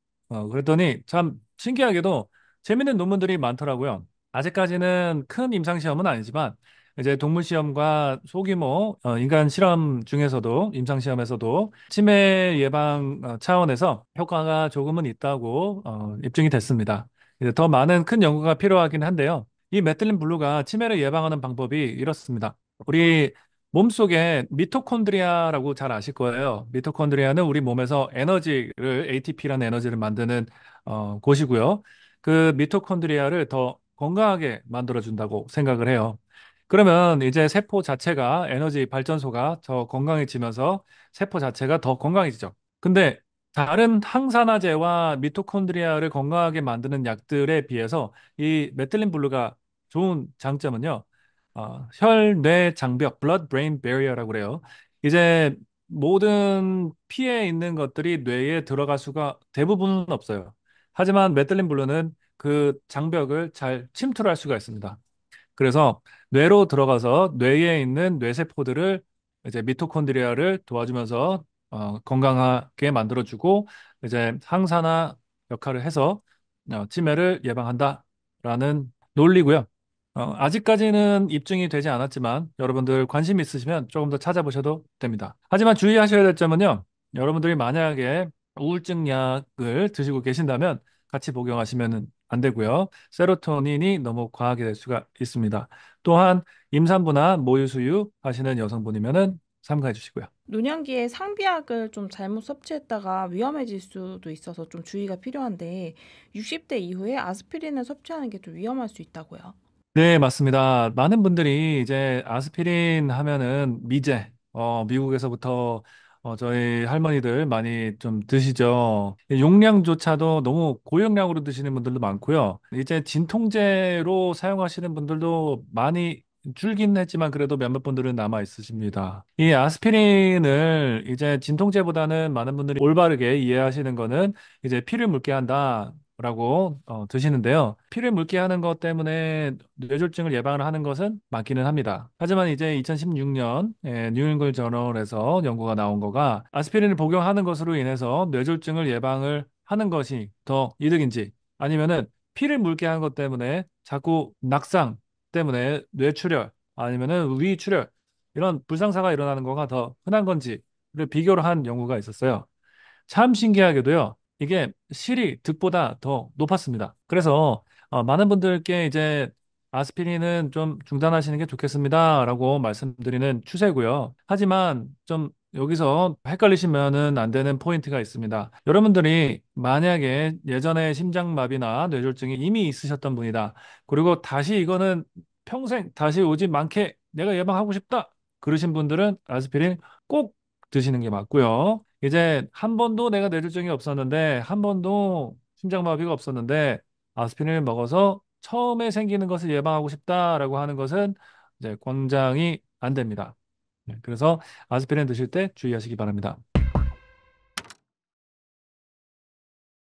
그랬더니 참 신기하게도 재밌는 논문들이 많더라고요. 아직까지는 큰 임상 시험은 아니지만 이제 동물 시험과 소규모 인간 실험 중에서도 임상 시험에서도 치매 예방 차원에서 효과가 조금은 있다고 입증이 됐습니다. 이제 더 많은 큰 연구가 필요하긴 한데요. 이 메틸린 블루가 치매를 예방하는 방법이 이렇습니다. 우리 몸속에 미토콘드리아라고 잘 아실 거예요. 미토콘드리아는 우리 몸에서 에너지를 ATP라는 에너지를 만드는 곳이고요. 그 미토콘드리아를 더 건강하게 만들어준다고 생각을 해요. 그러면 이제 세포 자체가 에너지 발전소가 더 건강해지면서 세포 자체가 더 건강해지죠. 근데 다른 항산화제와 미토콘드리아를 건강하게 만드는 약들에 비해서 이 메틸린 블루가 좋은 장점은요. 혈, 뇌 장벽, blood brain barrier라고 그래요. 이제 모든 피에 있는 것들이 뇌에 들어갈 수가 대부분은 없어요. 하지만 메틸린 블루는 그 장벽을 잘 침투할 수가 있습니다. 그래서 뇌로 들어가서 뇌에 있는 뇌세포들을 이제 미토콘드리아를 도와주면서 건강하게 만들어주고 이제 항산화 역할을 해서 치매를 예방한다라는 논리고요. 아직까지는 입증이 되지 않았지만 여러분들 관심 있으시면 조금 더 찾아보셔도 됩니다. 하지만 주의하셔야 될 점은요. 여러분들이 만약에 우울증 약을 드시고 계신다면 같이 복용하시면 안 되고요. 세로토닌이 너무 과하게 될 수가 있습니다. 또한 임산부나 모유수유 하시는 여성분이면은 삼가해 주시고요. 노년기에 상비약을 좀 잘못 섭취했다가 위험해질 수도 있어서 좀 주의가 필요한데 60대 이후에 아스피린을 섭취하는 게 좀 위험할 수 있다고요. 네, 맞습니다. 많은 분들이 이제 아스피린 하면은 미제, 미국에서부터 저희 할머니들 많이 좀 드시죠. 용량조차도 너무 고용량으로 드시는 분들도 많고요. 이제 진통제로 사용하시는 분들도 많이 줄긴 했지만 그래도 몇몇 분들은 남아 있으십니다. 이 아스피린을 이제 진통제보다는 많은 분들이 올바르게 이해하시는 거는 이제 피를 묽게 한다. 라고 드시는데요. 피를 묽게 하는 것 때문에 뇌졸중을 예방을 하는 것은 맞기는 합니다. 하지만 이제 2016년 뉴잉글 저널에서 연구가 나온 거가 아스피린을 복용하는 것으로 인해서 뇌졸중을 예방을 하는 것이 더 이득인지 아니면은 피를 묽게 하는 것 때문에 자꾸 낙상 때문에 뇌출혈 아니면은 위출혈 이런 불상사가 일어나는 거가 더 흔한 건지를 비교를 한 연구가 있었어요. 참 신기하게도요. 이게 실이 득보다 더 높았습니다. 그래서 많은 분들께 이제 아스피린은 좀 중단하시는 게 좋겠습니다라고 말씀드리는 추세고요. 하지만 좀 여기서 헷갈리시면은 안 되는 포인트가 있습니다. 여러분들이 만약에 예전에 심장마비나 뇌졸중이 이미 있으셨던 분이다. 그리고 다시 이거는 평생 다시 오지 않게 내가 예방하고 싶다. 그러신 분들은 아스피린 꼭 드시는 게 맞고요. 이제 한 번도 내가 뇌졸중이 없었는데 한 번도 심장마비가 없었는데 아스피린을 먹어서 처음에 생기는 것을 예방하고 싶다라고 하는 것은 이제 권장이 안 됩니다. 네, 그래서 아스피린 드실 때 주의하시기 바랍니다.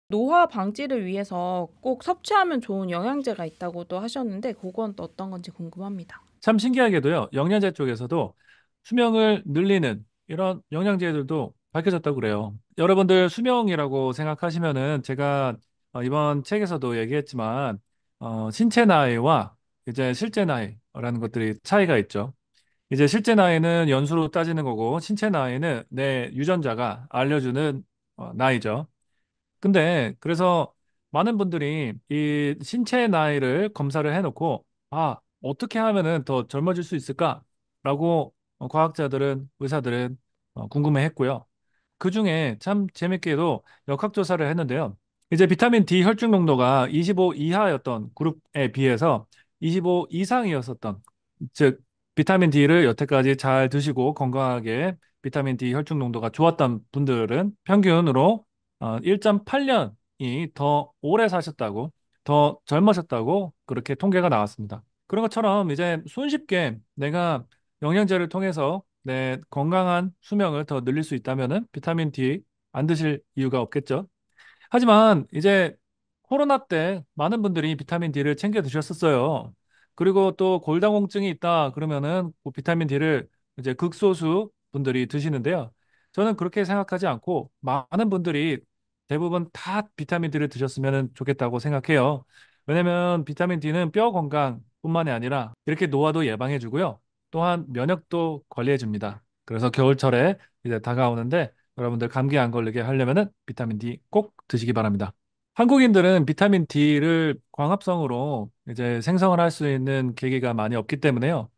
노화 방지를 위해서 꼭 섭취하면 좋은 영양제가 있다고도 하셨는데 그건 또 어떤 건지 궁금합니다. 참 신기하게도요, 영양제 쪽에서도 수명을 늘리는 이런 영양제들도 밝혀졌다고 그래요. 여러분들 수명이라고 생각하시면은 제가 이번 책에서도 얘기했지만 신체 나이와 이제 실제 나이라는 것들이 차이가 있죠. 이제 실제 나이는 연수로 따지는 거고 신체 나이는 내 유전자가 알려주는 나이죠. 근데 그래서 많은 분들이 이 신체 나이를 검사를 해놓고 어떻게 하면은 더 젊어질 수 있을까라고 과학자들은 의사들은 궁금해했고요. 그중에 참 재밌게도 역학조사를 했는데요. 이제 비타민 D 혈중 농도가 25 이하였던 그룹에 비해서 25 이상이었었던, 즉, 비타민 D를 여태까지 잘 드시고 건강하게 비타민 D 혈중 농도가 좋았던 분들은 평균으로 1.8년이 더 오래 사셨다고, 더 젊으셨다고 그렇게 통계가 나왔습니다. 그런 것처럼 이제 손쉽게 내가 영양제를 통해서 내 건강한 수명을 더 늘릴 수 있다면은 비타민 D 안 드실 이유가 없겠죠. 하지만 이제 코로나 때 많은 분들이 비타민 D를 챙겨 드셨었어요. 그리고 또 골다공증이 있다 그러면은 그 비타민 D를 이제 극소수 분들이 드시는데요. 저는 그렇게 생각하지 않고 많은 분들이 대부분 다 비타민 D를 드셨으면 좋겠다고 생각해요. 왜냐면 비타민 D는 뼈 건강뿐만이 아니라 이렇게 노화도 예방해 주고요. 또한 면역도 관리해 줍니다. 그래서 겨울철에 이제 다가오는데 여러분들 감기 안 걸리게 하려면은 비타민 D 꼭 드시기 바랍니다. 한국인들은 비타민 D를 광합성으로 이제 생성을 할 수 있는 계기가 많이 없기 때문에요.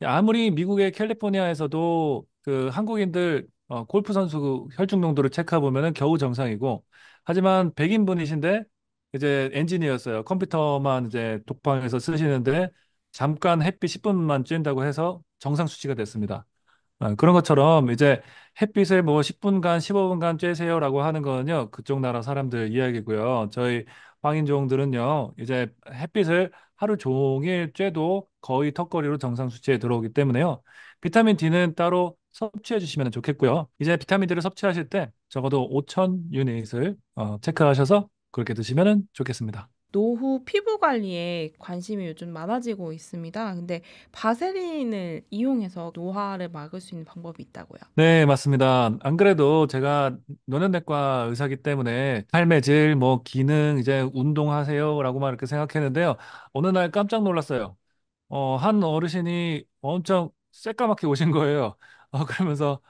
아무리 미국의 캘리포니아에서도 그 한국인들 골프 선수 혈중 농도를 체크해 보면은 겨우 정상이고, 하지만 백인 분이신데 이제 엔지니어였어요. 컴퓨터만 이제 독방에서 쓰시는데 잠깐 햇빛 10분만 쬐다고 해서 정상 수치가 됐습니다. 그런 것처럼 이제 햇빛을 뭐 10분간, 15분간 쬐세요라고 하는 거는요, 그쪽 나라 사람들 이야기고요. 저희 황인종들은요, 이제 햇빛을 하루 종일 쬐도 거의 턱걸이로 정상 수치에 들어오기 때문에요. 비타민 D는 따로 섭취해 주시면 좋겠고요. 이제 비타민 D를 섭취하실 때 적어도 5,000 유닛을 체크하셔서 그렇게 드시면 좋겠습니다. 노후 피부 관리에 관심이 요즘 많아지고 있습니다. 근데 바세린을 이용해서 노화를 막을 수 있는 방법이 있다고요. 네, 맞습니다. 안 그래도 제가 노년내과 의사기 때문에 삶의 질, 뭐 기능, 이제 운동하세요라고만 이렇게 생각했는데요. 어느 날 깜짝 놀랐어요. 한 어르신이 엄청 새까맣게 오신 거예요. 그러면서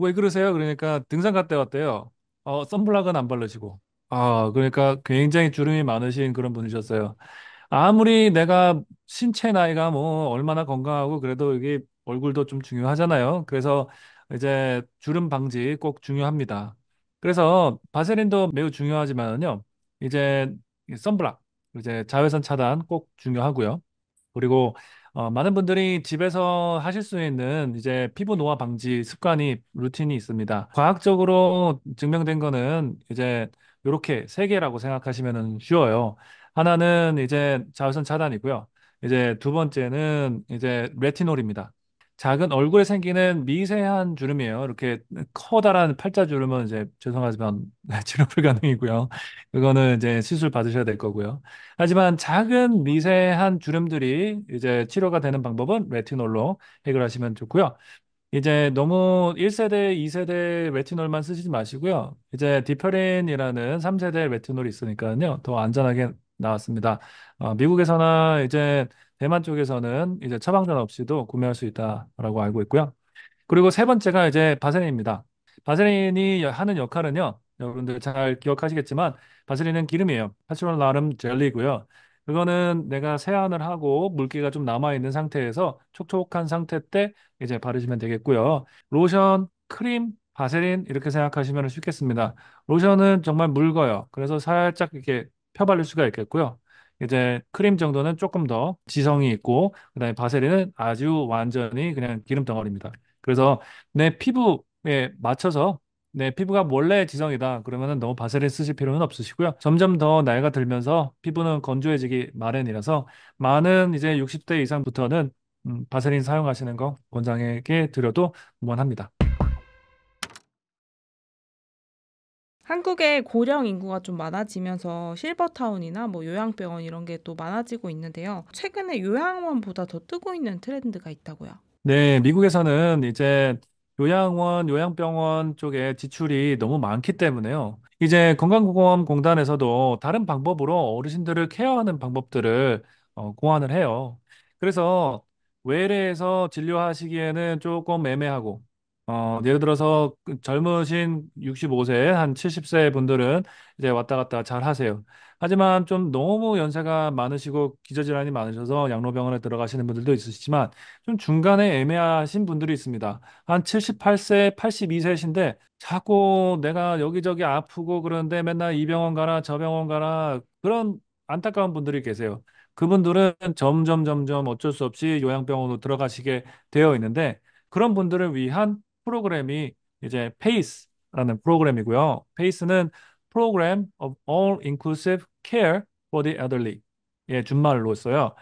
왜 그러세요? 그러니까 등산 갔다 왔대요. 선블락은 안 바르시고. 그러니까 굉장히 주름이 많으신 그런 분이셨어요. 아무리 내가 신체 나이가 뭐 얼마나 건강하고 그래도 이게 얼굴도 좀 중요하잖아요. 그래서 이제 주름 방지 꼭 중요합니다. 그래서 바세린도 매우 중요하지만요. 이제 이 선블락, 이제 자외선 차단 꼭 중요하고요. 그리고 많은 분들이 집에서 하실 수 있는 이제 피부 노화 방지 습관이 루틴이 있습니다. 과학적으로 증명된 거는 이제 이렇게 세 개라고 생각하시면 쉬워요. 하나는 이제 자외선 차단이고요. 이제 두 번째는 이제 레티놀입니다. 작은 얼굴에 생기는 미세한 주름이에요. 이렇게 커다란 팔자 주름은 이제 죄송하지만 치료 불가능이고요. 그거는 이제 시술 받으셔야 될 거고요. 하지만 작은 미세한 주름들이 이제 치료가 되는 방법은 레티놀로 해결하시면 좋고요. 이제 너무 1세대, 2세대 레티놀만 쓰시지 마시고요. 이제 디퍼린이라는 3세대 레티놀이 있으니까요. 더 안전하게 나왔습니다. 미국에서나 이제 대만 쪽에서는 이제 처방전 없이도 구매할 수 있다라고 알고 있고요. 그리고 세 번째가 이제 바세린입니다. 바세린이 하는 역할은요, 여러분들 잘 기억하시겠지만, 바세린은 기름이에요. 파츄럴 나름 젤리고요. 그거는 내가 세안을 하고 물기가 좀 남아있는 상태에서 촉촉한 상태 때 이제 바르시면 되겠고요. 로션, 크림, 바세린 이렇게 생각하시면 쉽겠습니다. 로션은 정말 묽어요. 그래서 살짝 이렇게 펴바를 수가 있겠고요. 이제 크림 정도는 조금 더 지성이 있고, 그다음에 바세린은 아주 완전히 그냥 기름 덩어리입니다. 그래서 내 피부에 맞춰서 내 피부가 원래 지성이다. 그러면은 너무 바세린 쓰실 필요는 없으시고요. 점점 더 나이가 들면서 피부는 건조해지기 마련이라서 많은 이제 60대 이상부터는 바세린 사용하시는 거 원장에게 드려도 무방합니다. 한국의 고령 인구가 좀 많아지면서 실버타운이나 뭐 요양병원 이런 게 또 많아지고 있는데요. 최근에 요양원보다 더 뜨고 있는 트렌드가 있다고요. 네, 미국에서는 이제 요양원, 요양병원 쪽에 지출이 너무 많기 때문에요. 이제 건강보험공단에서도 다른 방법으로 어르신들을 케어하는 방법들을 고안을 해요. 그래서 외래에서 진료하시기에는 조금 애매하고, 예를 들어서 그 젊으신 65세, 한 70세 분들은 이제 왔다 갔다 잘 하세요. 하지만 좀 너무 연세가 많으시고 기저질환이 많으셔서 양로병원에 들어가시는 분들도 있으시지만 좀 중간에 애매하신 분들이 있습니다. 한 78세, 82세신데 자꾸 내가 여기저기 아프고 그러는데 맨날 이 병원 가라, 저 병원 가라 그런 안타까운 분들이 계세요. 그분들은 점점 어쩔 수 없이 요양병원으로 들어가시게 되어 있는데 그런 분들을 위한 프로그램이 이제 페이스라는 프로그램이고요. 페이스는 Program of All Inclusive Care for the Elderly. 예, 준말로 써요.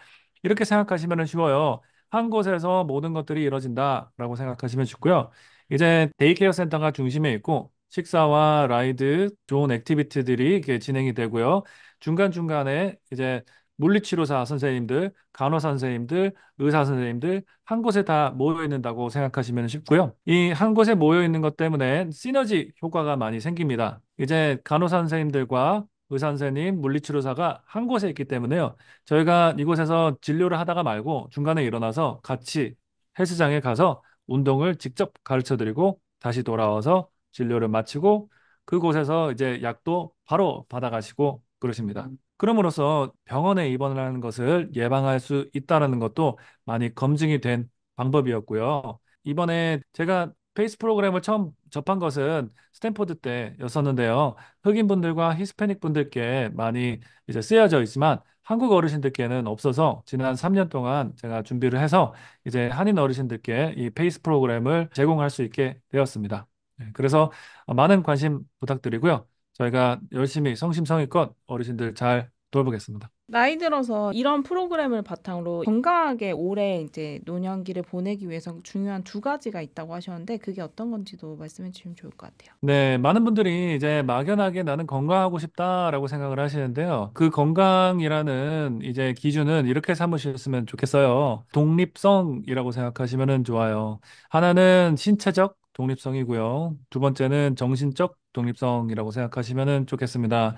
이렇게 생각하시면 쉬워요. 한 곳에서 모든 것들이 이루어진다라고 생각하시면 좋고요. 이제 데이케어 센터가 중심에 있고 식사와 라이드, 좋은 액티비티들이 이렇게 진행이 되고요. 중간중간에 이제 물리치료사 선생님들, 간호사 선생님들, 의사 선생님들 한 곳에 다 모여 있는다고 생각하시면 쉽고요. 이 한 곳에 모여 있는 것 때문에 시너지 효과가 많이 생깁니다. 이제 간호사 선생님들과 의사 선생님, 물리치료사가 한 곳에 있기 때문에요. 저희가 이곳에서 진료를 하다가 말고 중간에 일어나서 같이 헬스장에 가서 운동을 직접 가르쳐 드리고 다시 돌아와서 진료를 마치고 그곳에서 이제 약도 바로 받아가시고 그러십니다. 그럼으로써 병원에 입원을 하는 것을 예방할 수 있다는 것도 많이 검증이 된 방법이었고요. 이번에 제가 페이스 프로그램을 처음 접한 것은 스탠포드 때였었는데요. 흑인 분들과 히스패닉 분들께 많이 이제 쓰여져 있지만 한국 어르신들께는 없어서 지난 3년 동안 제가 준비를 해서 이제 한인 어르신들께 이 페이스 프로그램을 제공할 수 있게 되었습니다. 네, 그래서 많은 관심 부탁드리고요. 저희가 열심히 성심성의껏 어르신들 잘 돌보겠습니다. 나이 들어서 이런 프로그램을 바탕으로 건강하게 오래 이제 노년기를 보내기 위해서 중요한 두 가지가 있다고 하셨는데 그게 어떤 건지도 말씀해 주시면 좋을 것 같아요. 네, 많은 분들이 이제 막연하게 나는 건강하고 싶다라고 생각을 하시는데요. 그 건강이라는 이제 기준은 이렇게 삼으셨으면 좋겠어요. 독립성이라고 생각하시면 좋아요. 하나는 신체적 독립성이고요. 두 번째는 정신적 독립성이라고 생각하시면 좋겠습니다.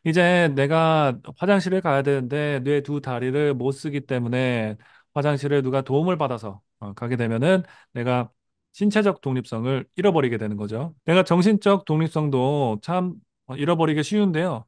이제 내가 화장실을 가야 되는데 뇌 두 다리를 못 쓰기 때문에 화장실을 누가 도움을 받아서 가게 되면은 내가 신체적 독립성을 잃어버리게 되는 거죠. 내가 정신적 독립성도 참 잃어버리기 쉬운데요.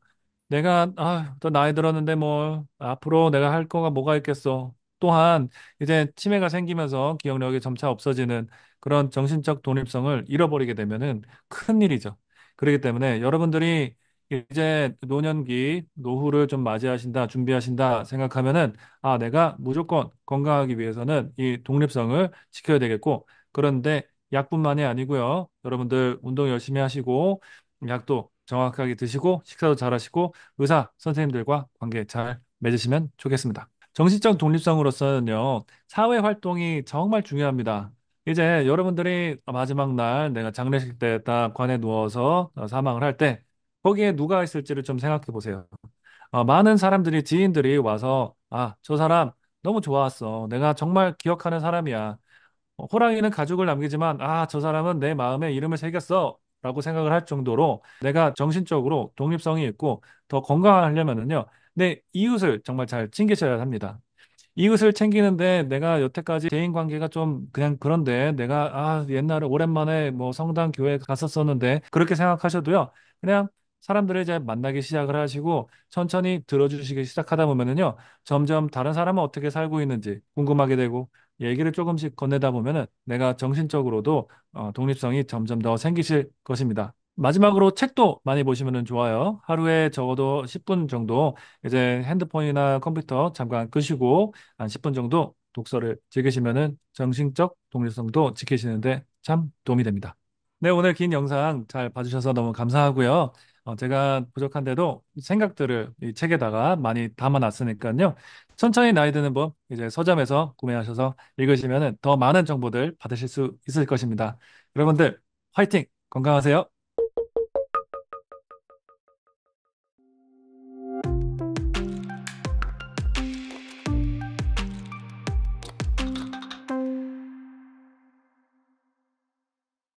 내가 더 나이 들었는데 뭐 앞으로 내가 할 거가 뭐가 있겠어. 또한 이제 치매가 생기면서 기억력이 점차 없어지는 그런 정신적 독립성을 잃어버리게 되면은 큰일이죠. 그렇기 때문에 여러분들이 이제 노년기, 노후를 좀 맞이하신다, 준비하신다 생각하면은 내가 무조건 건강하기 위해서는 이 독립성을 지켜야 되겠고 그런데 약뿐만이 아니고요. 여러분들 운동 열심히 하시고 약도 정확하게 드시고 식사도 잘 하시고 의사 선생님들과 관계 잘 맺으시면 좋겠습니다. 정신적 독립성으로서는요. 사회 활동이 정말 중요합니다. 이제 여러분들이 마지막 날 내가 장례식 때 딱 관에 누워서 사망을 할 때 거기에 누가 있을지를 좀 생각해 보세요. 많은 사람들이 지인들이 와서 저 사람 너무 좋았어. 내가 정말 기억하는 사람이야. 호랑이는 가죽을 남기지만 저 사람은 내 마음에 이름을 새겼어 라고 생각을 할 정도로 내가 정신적으로 독립성이 있고 더 건강하려면은요 내 이웃을 정말 잘 챙기셔야 합니다. 이웃을 챙기는데 내가 여태까지 대인 관계가 좀 그냥 그런데 내가 옛날에 오랜만에 뭐 성당 교회 갔었었는데 그렇게 생각하셔도요. 그냥 사람들을 이제 만나기 시작을 하시고 천천히 들어주시기 시작하다 보면은요. 점점 다른 사람은 어떻게 살고 있는지 궁금하게 되고 얘기를 조금씩 건네다 보면은 내가 정신적으로도 독립성이 점점 더 생기실 것입니다. 마지막으로 책도 많이 보시면 좋아요. 하루에 적어도 10분 정도 이제 핸드폰이나 컴퓨터 잠깐 끄시고 한 10분 정도 독서를 즐기시면은 정신적 독립성도 지키시는데 참 도움이 됩니다. 네, 오늘 긴 영상 잘 봐주셔서 너무 감사하고요. 제가 부족한데도 생각들을 이 책에다가 많이 담아놨으니까요. 천천히 나이 드는 법 이제 서점에서 구매하셔서 읽으시면은 더 많은 정보들 받으실 수 있을 것입니다. 여러분들 화이팅! 건강하세요.